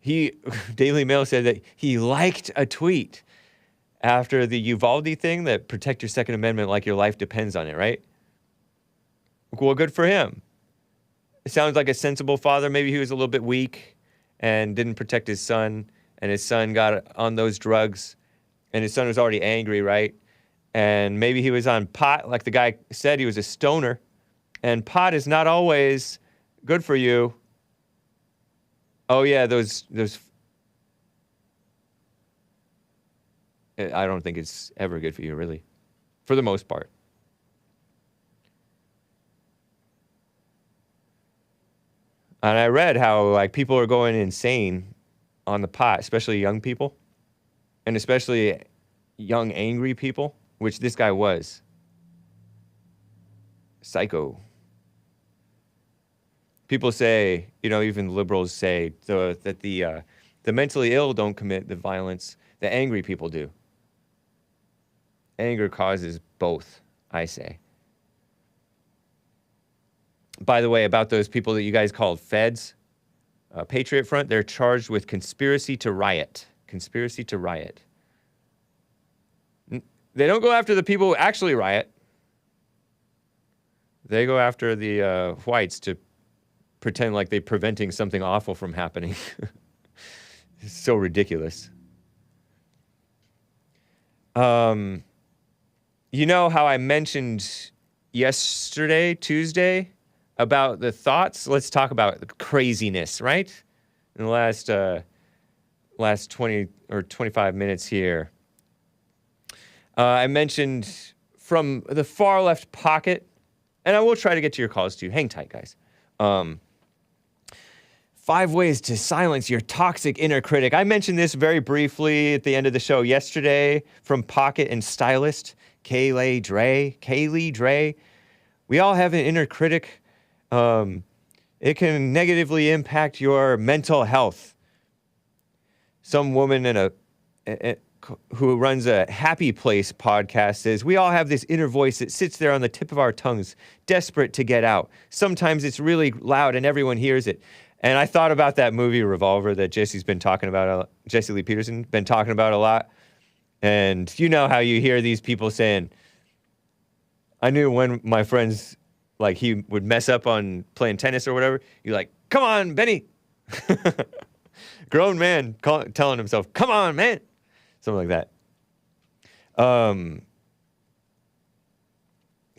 Daily Mail said that he liked a tweet after the Uvalde thing that protect your Second Amendment like your life depends on it, right? Well, good for him. It sounds like a sensible father. Maybe he was a little bit weak and didn't protect his son, and his son got on those drugs, and his son was already angry, right? And maybe he was on pot, like the guy said, he was a stoner, and pot is not always good for you. Oh yeah, those I don't think it's ever good for you, really, for the most part. And I read how like people are going insane on the pot, especially young people, and especially young angry people, which this guy was. Psycho. People say, even liberals say that the mentally ill don't commit the violence, the angry people do. Anger causes both, I say. By the way, about those people that you guys called feds, Patriot Front, they're charged with conspiracy to riot. Conspiracy to riot. They don't go after the people who actually riot. They go after the whites to pretend like they're preventing something awful from happening. It's so ridiculous. You know how I mentioned yesterday, Tuesday, about the thoughts? Let's talk about the craziness, right? In the last 20 or 25 minutes here. I mentioned from the far left pocket, and I will try to get to your calls too. Hang tight, guys. 5 ways to silence your toxic inner critic. I mentioned this very briefly at the end of the show yesterday from Pocket and Stylist, Kaylee Dre. We all have an inner critic. It can negatively impact your mental health. Some woman who runs a Happy Place podcast says, we all have this inner voice that sits there on the tip of our tongues, desperate to get out. Sometimes it's really loud and everyone hears it. And I thought about that movie Revolver that Jesse Lee Peterson been talking about a lot. And you know how you hear these people saying, I knew when my friends, like he would mess up on playing tennis or whatever, you're like, come on, Benny. Grown man telling himself, come on, man. Something like that.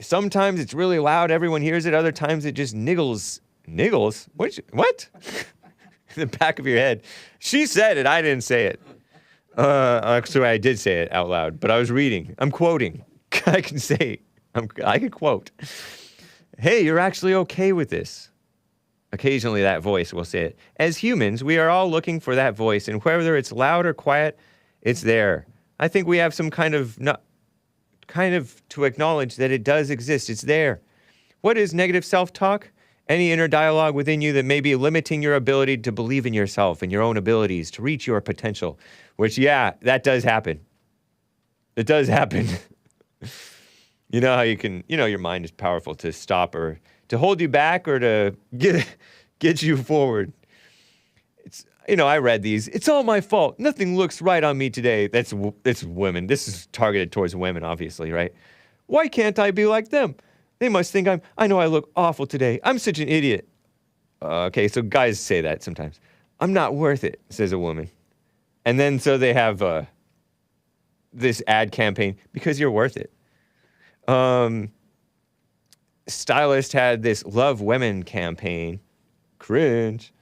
Sometimes it's really loud, everyone hears it. Other times it just niggles. Niggles? What? In the back of your head. She said it, I didn't say it. Actually, I did say it out loud, but I was reading. I'm quoting. I can say, I can quote. Hey, you're actually okay with this. Occasionally that voice will say it. As humans, we are all looking for that voice, and whether it's loud or quiet, it's there. I think we have some kind of to acknowledge that it does exist. It's there. What is negative self-talk? Any inner dialogue within you that may be limiting your ability to believe in yourself and your own abilities to reach your potential. Which, yeah, that does happen. It does happen. You know how you can, your mind is powerful to stop or to hold you back or to get you forward. It's, I read these. It's all my fault. Nothing looks right on me today. That's women. This is targeted towards women, obviously, right? Why can't I be like them? They must think I know I look awful today. I'm such an idiot. Okay, so guys say that sometimes. I'm not worth it, says a woman. And then so they have this ad campaign, because you're worth it. Stylist had this Love Women campaign. Cringe.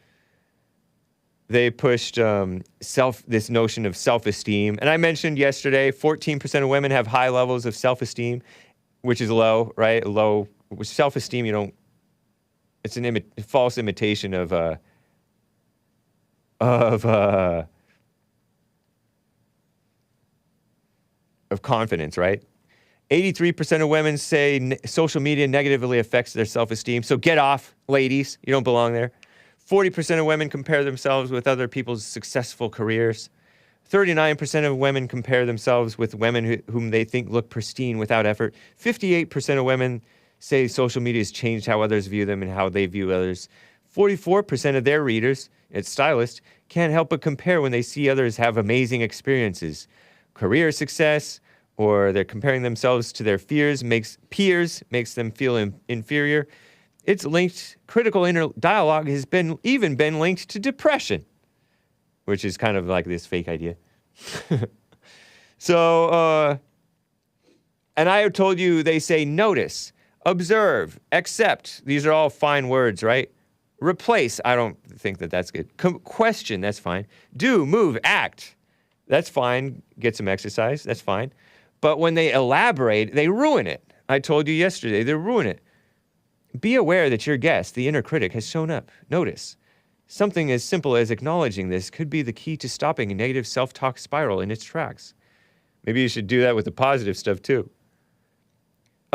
They pushed this notion of self-esteem. And I mentioned yesterday, 14% of women have high levels of self-esteem, which is low, right? Low. With self-esteem, it's an false imitation of confidence, right? 83% of women say social media negatively affects their self-esteem. So get off, ladies. You don't belong there. 40% of women compare themselves with other people's successful careers. 39% of women compare themselves with women whom they think look pristine without effort. 58% of women say social media has changed how others view them and how they view others. 44% of their readers at Stylist can't help but compare when they see others have amazing experiences. Career success, or they're comparing themselves to their peers makes them feel inferior. It's linked, critical inner dialogue has even been linked to depression, which is kind of like this fake idea. So, and I have told you they say notice, observe, accept. These are all fine words, right? Replace, I don't think that's good. Question, that's fine. Do, move, act. That's fine. Get some exercise, that's fine. But when they elaborate, they ruin it. I told you yesterday, they ruin it. Be aware that your guest, the inner critic, has shown up. Notice. Something as simple as acknowledging this could be the key to stopping a negative self-talk spiral in its tracks. Maybe you should do that with the positive stuff too.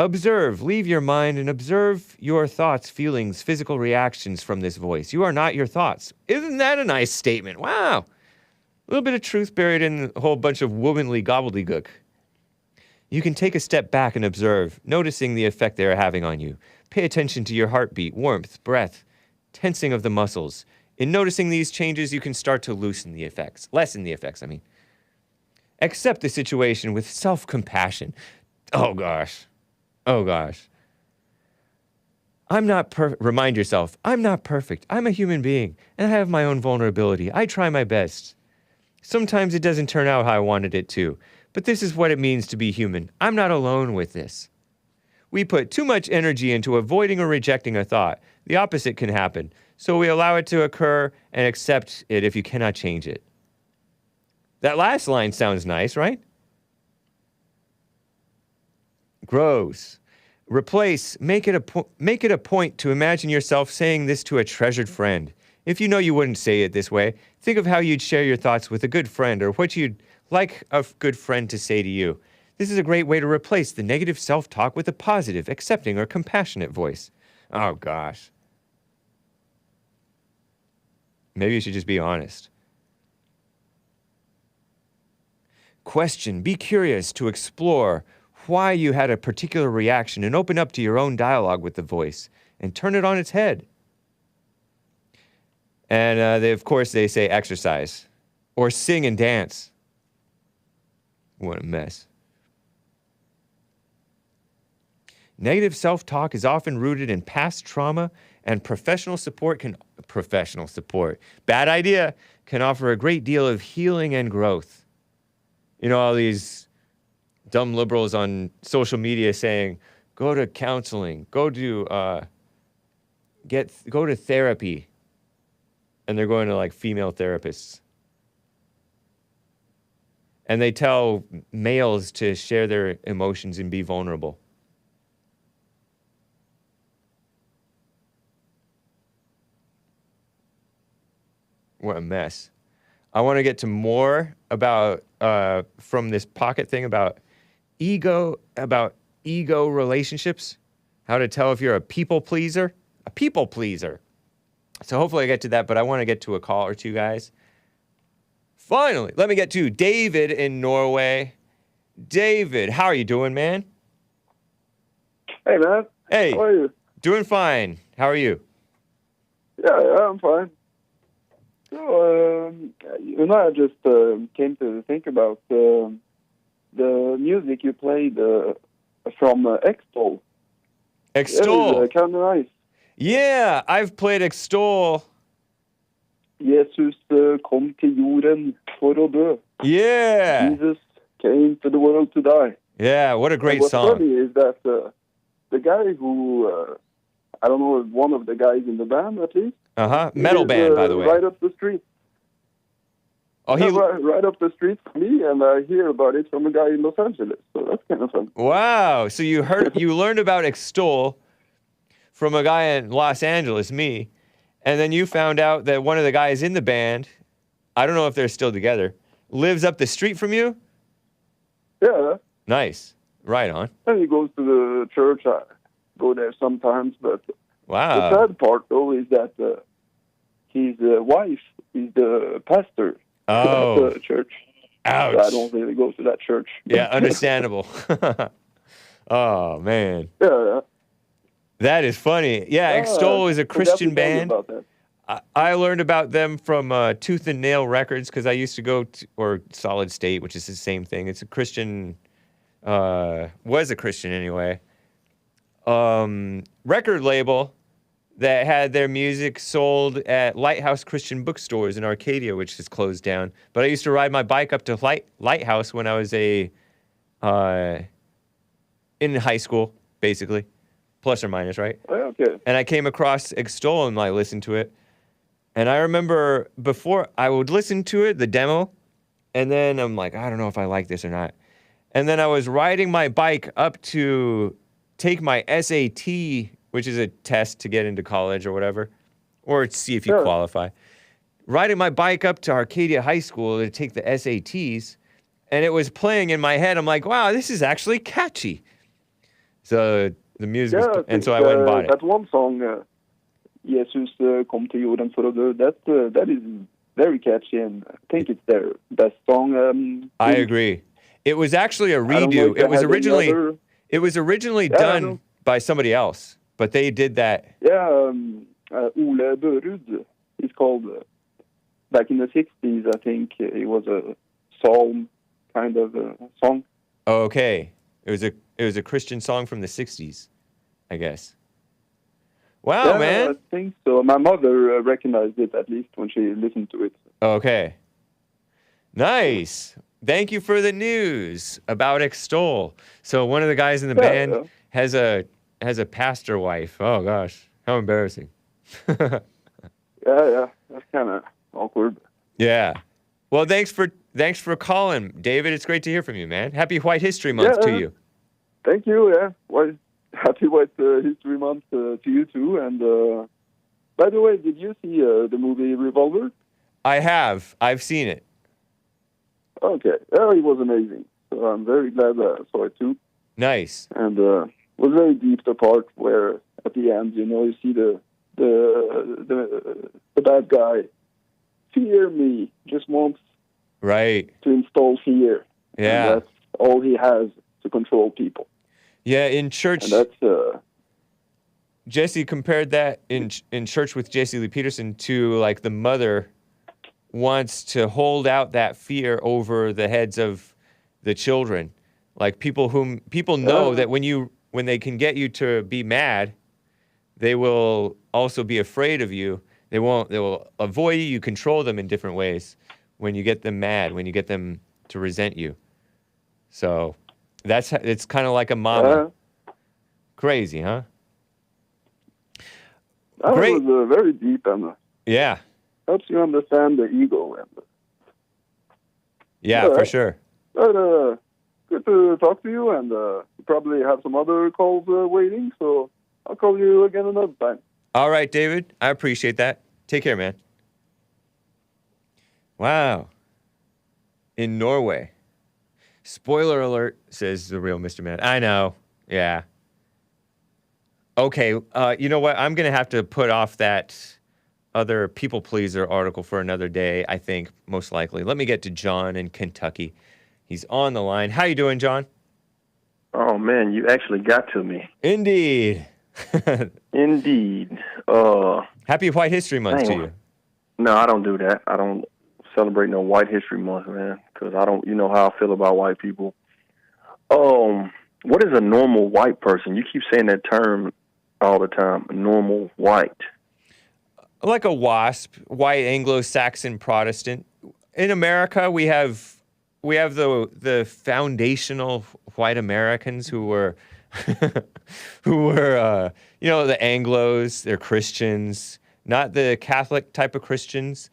Observe, leave your mind and observe your thoughts, feelings, physical reactions from this voice. You are not your thoughts. Isn't that a nice statement? Wow. A little bit of truth buried in a whole bunch of womanly gobbledygook. You can take a step back and observe, noticing the effect they are having on you. Pay attention to your heartbeat, warmth, breath, tensing of the muscles. In noticing these changes, you can start to lessen the effects, Accept the situation with self-compassion. Oh gosh. Remind yourself, I'm not perfect. I'm a human being, and I have my own vulnerability. I try my best. Sometimes it doesn't turn out how I wanted it to, but this is what it means to be human. I'm not alone with this. We put too much energy into avoiding or rejecting a thought. The opposite can happen, so we allow it to occur and accept it if you cannot change it. That last line sounds nice, right? Grows. Replace. Make it a point to imagine yourself saying this to a treasured friend. If you know you wouldn't say it this way, think of how you'd share your thoughts with a good friend or what you'd like a good friend to say to you. This is a great way to replace the negative self-talk with a positive, accepting, or compassionate voice. Oh, gosh. Maybe you should just be honest. Question. Be curious to explore why you had a particular reaction and open up to your own dialogue with the voice and turn it on its head. And they say exercise or sing and dance. What a mess. Negative self-talk is often rooted in past trauma, and professional support, bad idea, can offer a great deal of healing and growth. You know, all these dumb liberals on social media saying, go to counseling, go to therapy. And they're going to like female therapists. And they tell males to share their emotions and be vulnerable. What a mess. I want to get to more about, from this pocket thing about ego relationships, how to tell if you're a people pleaser. So hopefully I get to that, but I want to get to a call or two, guys. Finally, let me get to David in Norway. David, how are you doing, man? Hey, man. Hey. How are you? Doing fine. How are you? Yeah, I'm fine. So, I just came to think about the music you played from Extol. Extol? It kind of nice. Yeah, I've played Extol. Jesus kom til jorden for å dø. Yeah. Jesus came to the world to die. Yeah, what a great what's song. What's funny is that the guy who, I don't know, one of the guys in the band at least. Metal band, by the way. Right up the street. Oh, right up the street from me, and I hear about it from a guy in Los Angeles. So that's kind of fun. Wow. So you learned about Extol from a guy in Los Angeles, me, and then you found out that one of the guys in the band, I don't know if they're still together, lives up the street from you? Yeah. Nice. Right on. And he goes to the church. I go there sometimes, but wow. The sad part, though, is that his wife is the pastor at the church. Ouch. So I don't really go to that church. Yeah, understandable. Oh, man. Yeah. That is funny. Yeah, Extol is a Christian band. About that. I learned about them from Tooth and Nail Records because I used to go to, or Solid State, which is the same thing. It's a Christian, was a Christian anyway, record label that had their music sold at Lighthouse Christian bookstores in Arcadia, which is closed down. But I used to ride my bike up to Lighthouse when I was in high school, basically, plus or minus, right? Okay. And I came across Extol and I listened to it. And I remember before I would listen to it, the demo, and then I'm like, I don't know if I like this or not. And then I was riding my bike up to take my SAT, which is a test to get into college or whatever, or see if you qualify. Riding my bike up to Arcadia High School to take the SATs, and it was playing in my head. I'm like, wow, this is actually catchy. So the music, and so I went and bought it. That one song, Jesus kom till jorden för att dö, that is very catchy, and I think it's their best song. I agree. It was actually a redo. It was originally done by somebody else, but they did that. Yeah, Ole Børud, he's called. Back in the 60s, I think it was a psalm kind of song. Oh, okay. It was a Christian song from the 60s, I guess. Wow, yeah, man. I think so. My mother recognized it, at least, when she listened to it. Okay. Nice. Thank you for the news about Extol. So one of the guys in the band has a pastor wife. Oh, gosh. How embarrassing. Yeah. That's kind of awkward. Yeah. Well, thanks for calling, David. It's great to hear from you, man. Happy White History Month to you. Thank you. Yeah. Happy White History Month to you too. And by the way, did you see the movie Revolver? I have. I've seen it. Okay. Oh, it was amazing. So I'm very glad I saw it too. Nice. And it was very deep, the part where at the end, you see the bad guy. Fear me. Just wants to install fear. Yeah. And that's all he has to control people. Yeah, in church. And that's Jesse compared that in church with Jesse Lee Peterson to like the mother wants to hold out that fear over the heads of the children. Like people know that when they can get you to be mad, they will also be afraid of you. They will avoid you. You control them in different ways when you get them mad, when you get them to resent you. So it's kind of like a mama. Crazy, huh? That Great. was very deep, and helps you understand the ego. And for sure. But good to talk to you, and probably have some other calls waiting. So I'll call you again another time. All right, David. I appreciate that. Take care, man. Wow. In Norway. Spoiler alert, says the real Mr. Man. I know. Yeah. Okay, you know what? I'm going to have to put off that other people pleaser article for another day, I think, most likely. Let me get to John in Kentucky. He's on the line. How you doing, John? Oh, man, you actually got to me. Indeed. Indeed. Happy White History Month to you. No, I don't do that. I don't celebrate no White History Month, man, because I don't, you know how I feel about white people. What is a normal white person? You keep saying that term all the time, normal white. Like a WASP, white Anglo-Saxon Protestant. In America, we have the foundational white Americans who were the Anglos. They're Christians, not the Catholic type of Christians.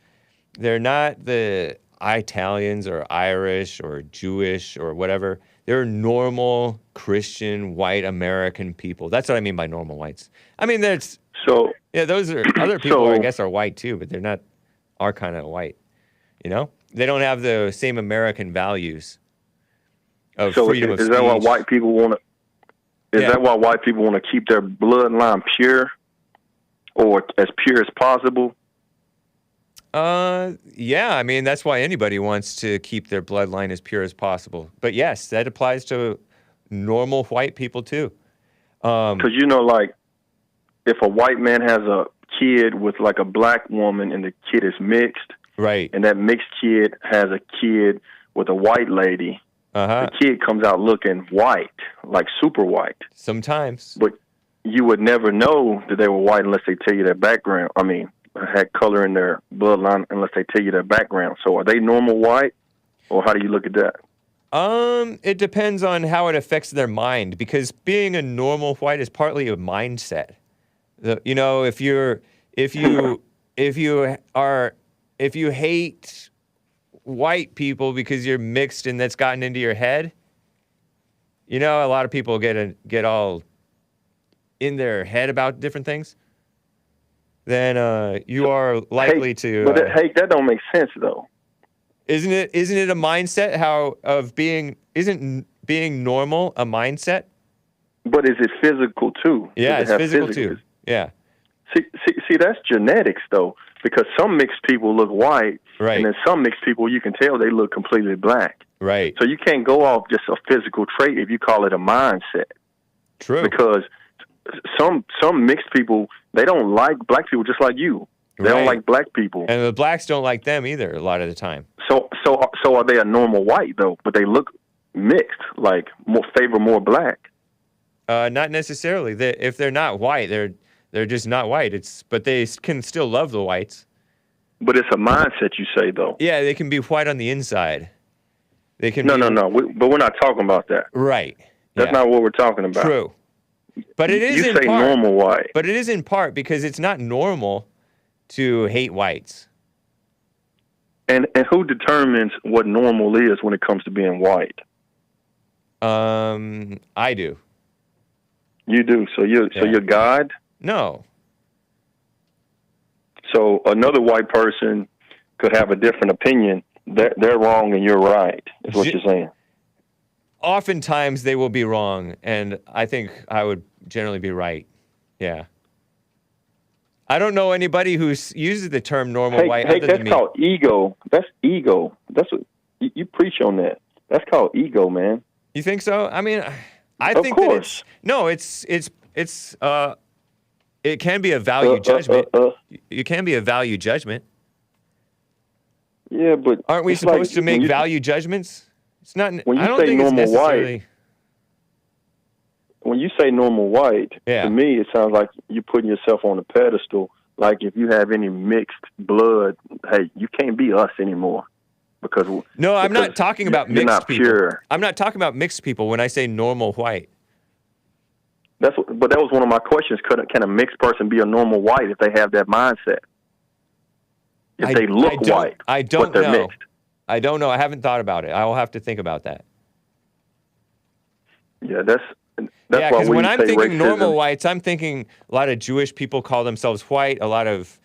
They're not the Italians or Irish or Jewish or whatever. They're normal Christian white American people. That's what I mean by normal whites. I mean, those are other people. I guess are white too, but they're not our kind of white. You know, they don't have the same American values of freedom of speech. Is that why white people want to? Is that why white people want to keep their bloodline pure, or as pure as possible? Yeah, I mean, that's why anybody wants to keep their bloodline as pure as possible. But yes, that applies to normal white people too. Because, if a white man has a kid with like a black woman and the kid is mixed, right, and that mixed kid has a kid with a white lady, the kid comes out looking white, like super white. Sometimes. But you would never know that they were white unless they tell you their background. I mean, had color in their bloodline unless they tell you their background. So are they normal white, or how do you look at that? It depends on how it affects their mind, because being a normal white is partly a mindset. You know, if you hate white people because you're mixed and that's gotten into your head, you know, a lot of people get all in their head about different things. Then you are likely to. But that don't make sense though. Isn't it a mindset isn't being normal a mindset? But is it physical too? Yeah, it's physical too. Yeah. See, that's genetics though, because some mixed people look white, right, and then some mixed people you can tell they look completely black. Right. So you can't go off just a physical trait if you call it a mindset. True. Because some mixed people, they don't like black people just like you. They don't like black people, and the blacks don't like them either a lot of the time. So are they a normal white though? But they look mixed, like favor more black. Not necessarily. If they're not white, they're just not white. But they can still love the whites. But it's a mindset, you say though. Yeah, they can be white on the inside. They can. No. But we're not talking about that. Right. That's not what we're talking about. True. But it is. You say normal white. But it is in part because it's not normal to hate whites. And who determines what normal is when it comes to being white? I do. You do. So you're God? No. So another white person could have a different opinion. They're wrong and you're right, is what you're saying. Oftentimes they will be wrong, and I think I would generally be right. Yeah. I don't know anybody who uses the term normal white other than me. That's called ego. That's ego. That's what you preach on that. That's called ego, man. You think so? I mean, I think that it can be a value judgment. It can be a value judgment. Yeah, but aren't we supposed to make value judgments? It's not. When you I don't say think normal it's necessarily. white, when you say normal white, to me it sounds like you're putting yourself on a pedestal. Like if you have any mixed blood, hey, you can't be us anymore. No, I'm not talking about mixed people. Pure. I'm not talking about mixed people when I say normal white. But that was one of my questions. Can a mixed person be a normal white if they have that mindset? If they look white, but they're mixed. I don't know. I haven't thought about it. I will have to think about that. Yeah, that's yeah, why when I'm thinking racism, normal whites, I'm thinking a lot of Jewish people call themselves white. A lot of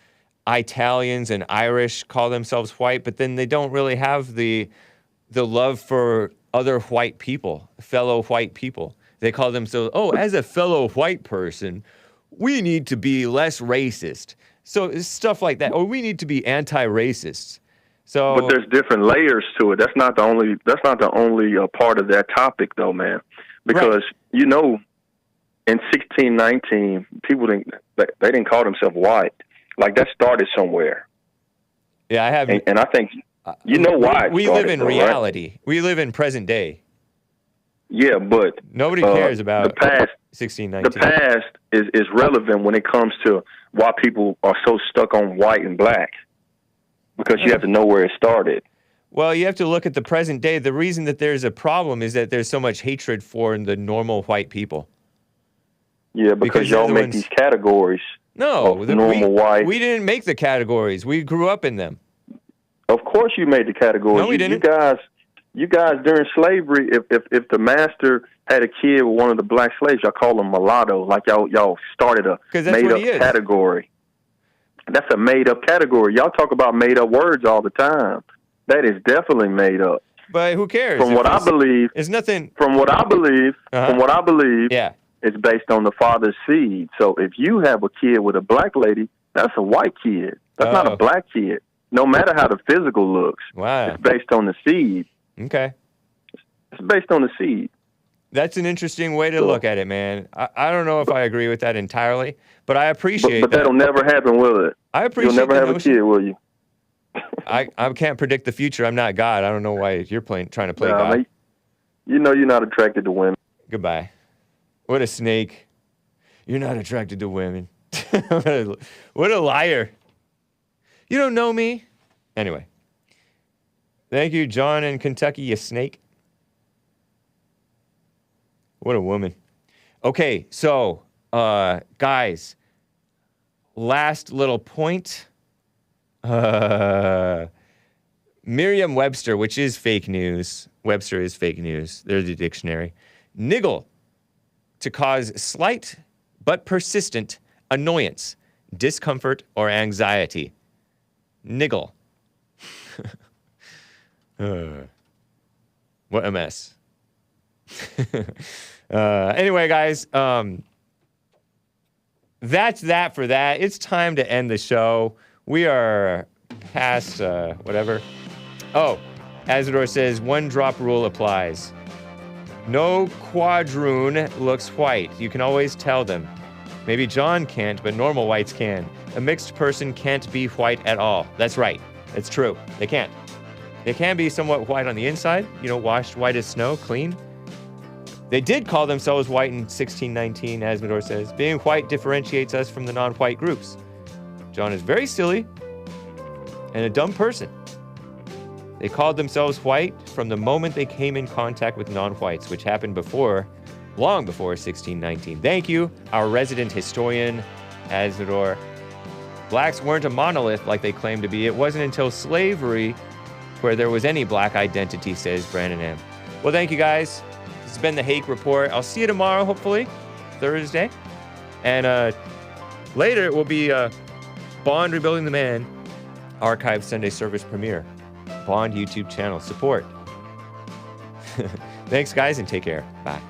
Italians and Irish call themselves white, but then they don't really have the love for other white people, fellow white people. They call themselves, as a fellow white person, we need to be less racist. So it's stuff like that. Or we need to be anti-racist. So, but there's different layers to it. That's not the only part of that topic, though, man. Because you know, in 1619, people didn't call themselves white. Like that started somewhere. Yeah, I have, and I think you know why. We live in reality. Right? We live in present day. Yeah, but nobody cares about the past. 1619. The past is relevant when it comes to why people are so stuck on white and black, because you have to know where it started. Well, you have to look at the present day. The reason that there's a problem is that there's so much hatred for the normal white people. Yeah, because y'all make these categories. No, normal white. We didn't make the categories. We grew up in them. Of course, you made the categories. No, we didn't. You guys during slavery, if the master had a kid with one of the black slaves, y'all call them mulatto. Like y'all started a made-up category. That's a made-up category. Y'all talk about made-up words all the time. That is definitely made up. But who cares? From what I believe, it's nothing. From what I believe, yeah, it's based on the father's seed. So if you have a kid with a black lady, that's a white kid. That's not a black kid. No matter how the physical looks, wow, it's based on the seed. Okay, it's based on the seed. That's an interesting way to look at it, man. I don't know if I agree with that entirely, but I appreciate but that. that'll never happen, will it? I appreciate You'll never have notion. a kid, will you? I can't predict the future. I'm not God. I don't know why you're trying to play God. Mate, you know you're not attracted to women. Goodbye. What a snake. You're not attracted to women. What a liar. You don't know me. Anyway. Thank you, John in Kentucky, you snake. What a woman. Okay, so, guys, last little point. Merriam-Webster, which is fake news. Webster is fake news. There's the dictionary. Niggle, to cause slight but persistent annoyance, discomfort, or anxiety. Niggle. What a mess. Anyway, guys, that's that for that. It's time to end the show. We are past whatever. Oh, Azador says, one drop rule applies. No quadroon looks white. You can always tell them. Maybe John can't, but normal whites can. A mixed person can't be white at all. That's right. It's true. They can't. They can be somewhat white on the inside, washed white as snow, clean. They did call themselves white in 1619, Asmodor says. Being white differentiates us from the non-white groups. John is very silly and a dumb person. They called themselves white from the moment they came in contact with non-whites, which happened long before 1619. Thank you, our resident historian, Asmodor. Blacks weren't a monolith like they claim to be. It wasn't until slavery where there was any black identity, says Brandon M. Well, thank you, guys. This has been the Hake Report. I'll see you tomorrow, hopefully, Thursday. And later it will be Bond Rebuilding the Man Archive Sunday Service Premiere. Bond YouTube channel support. Thanks, guys, and take care. Bye.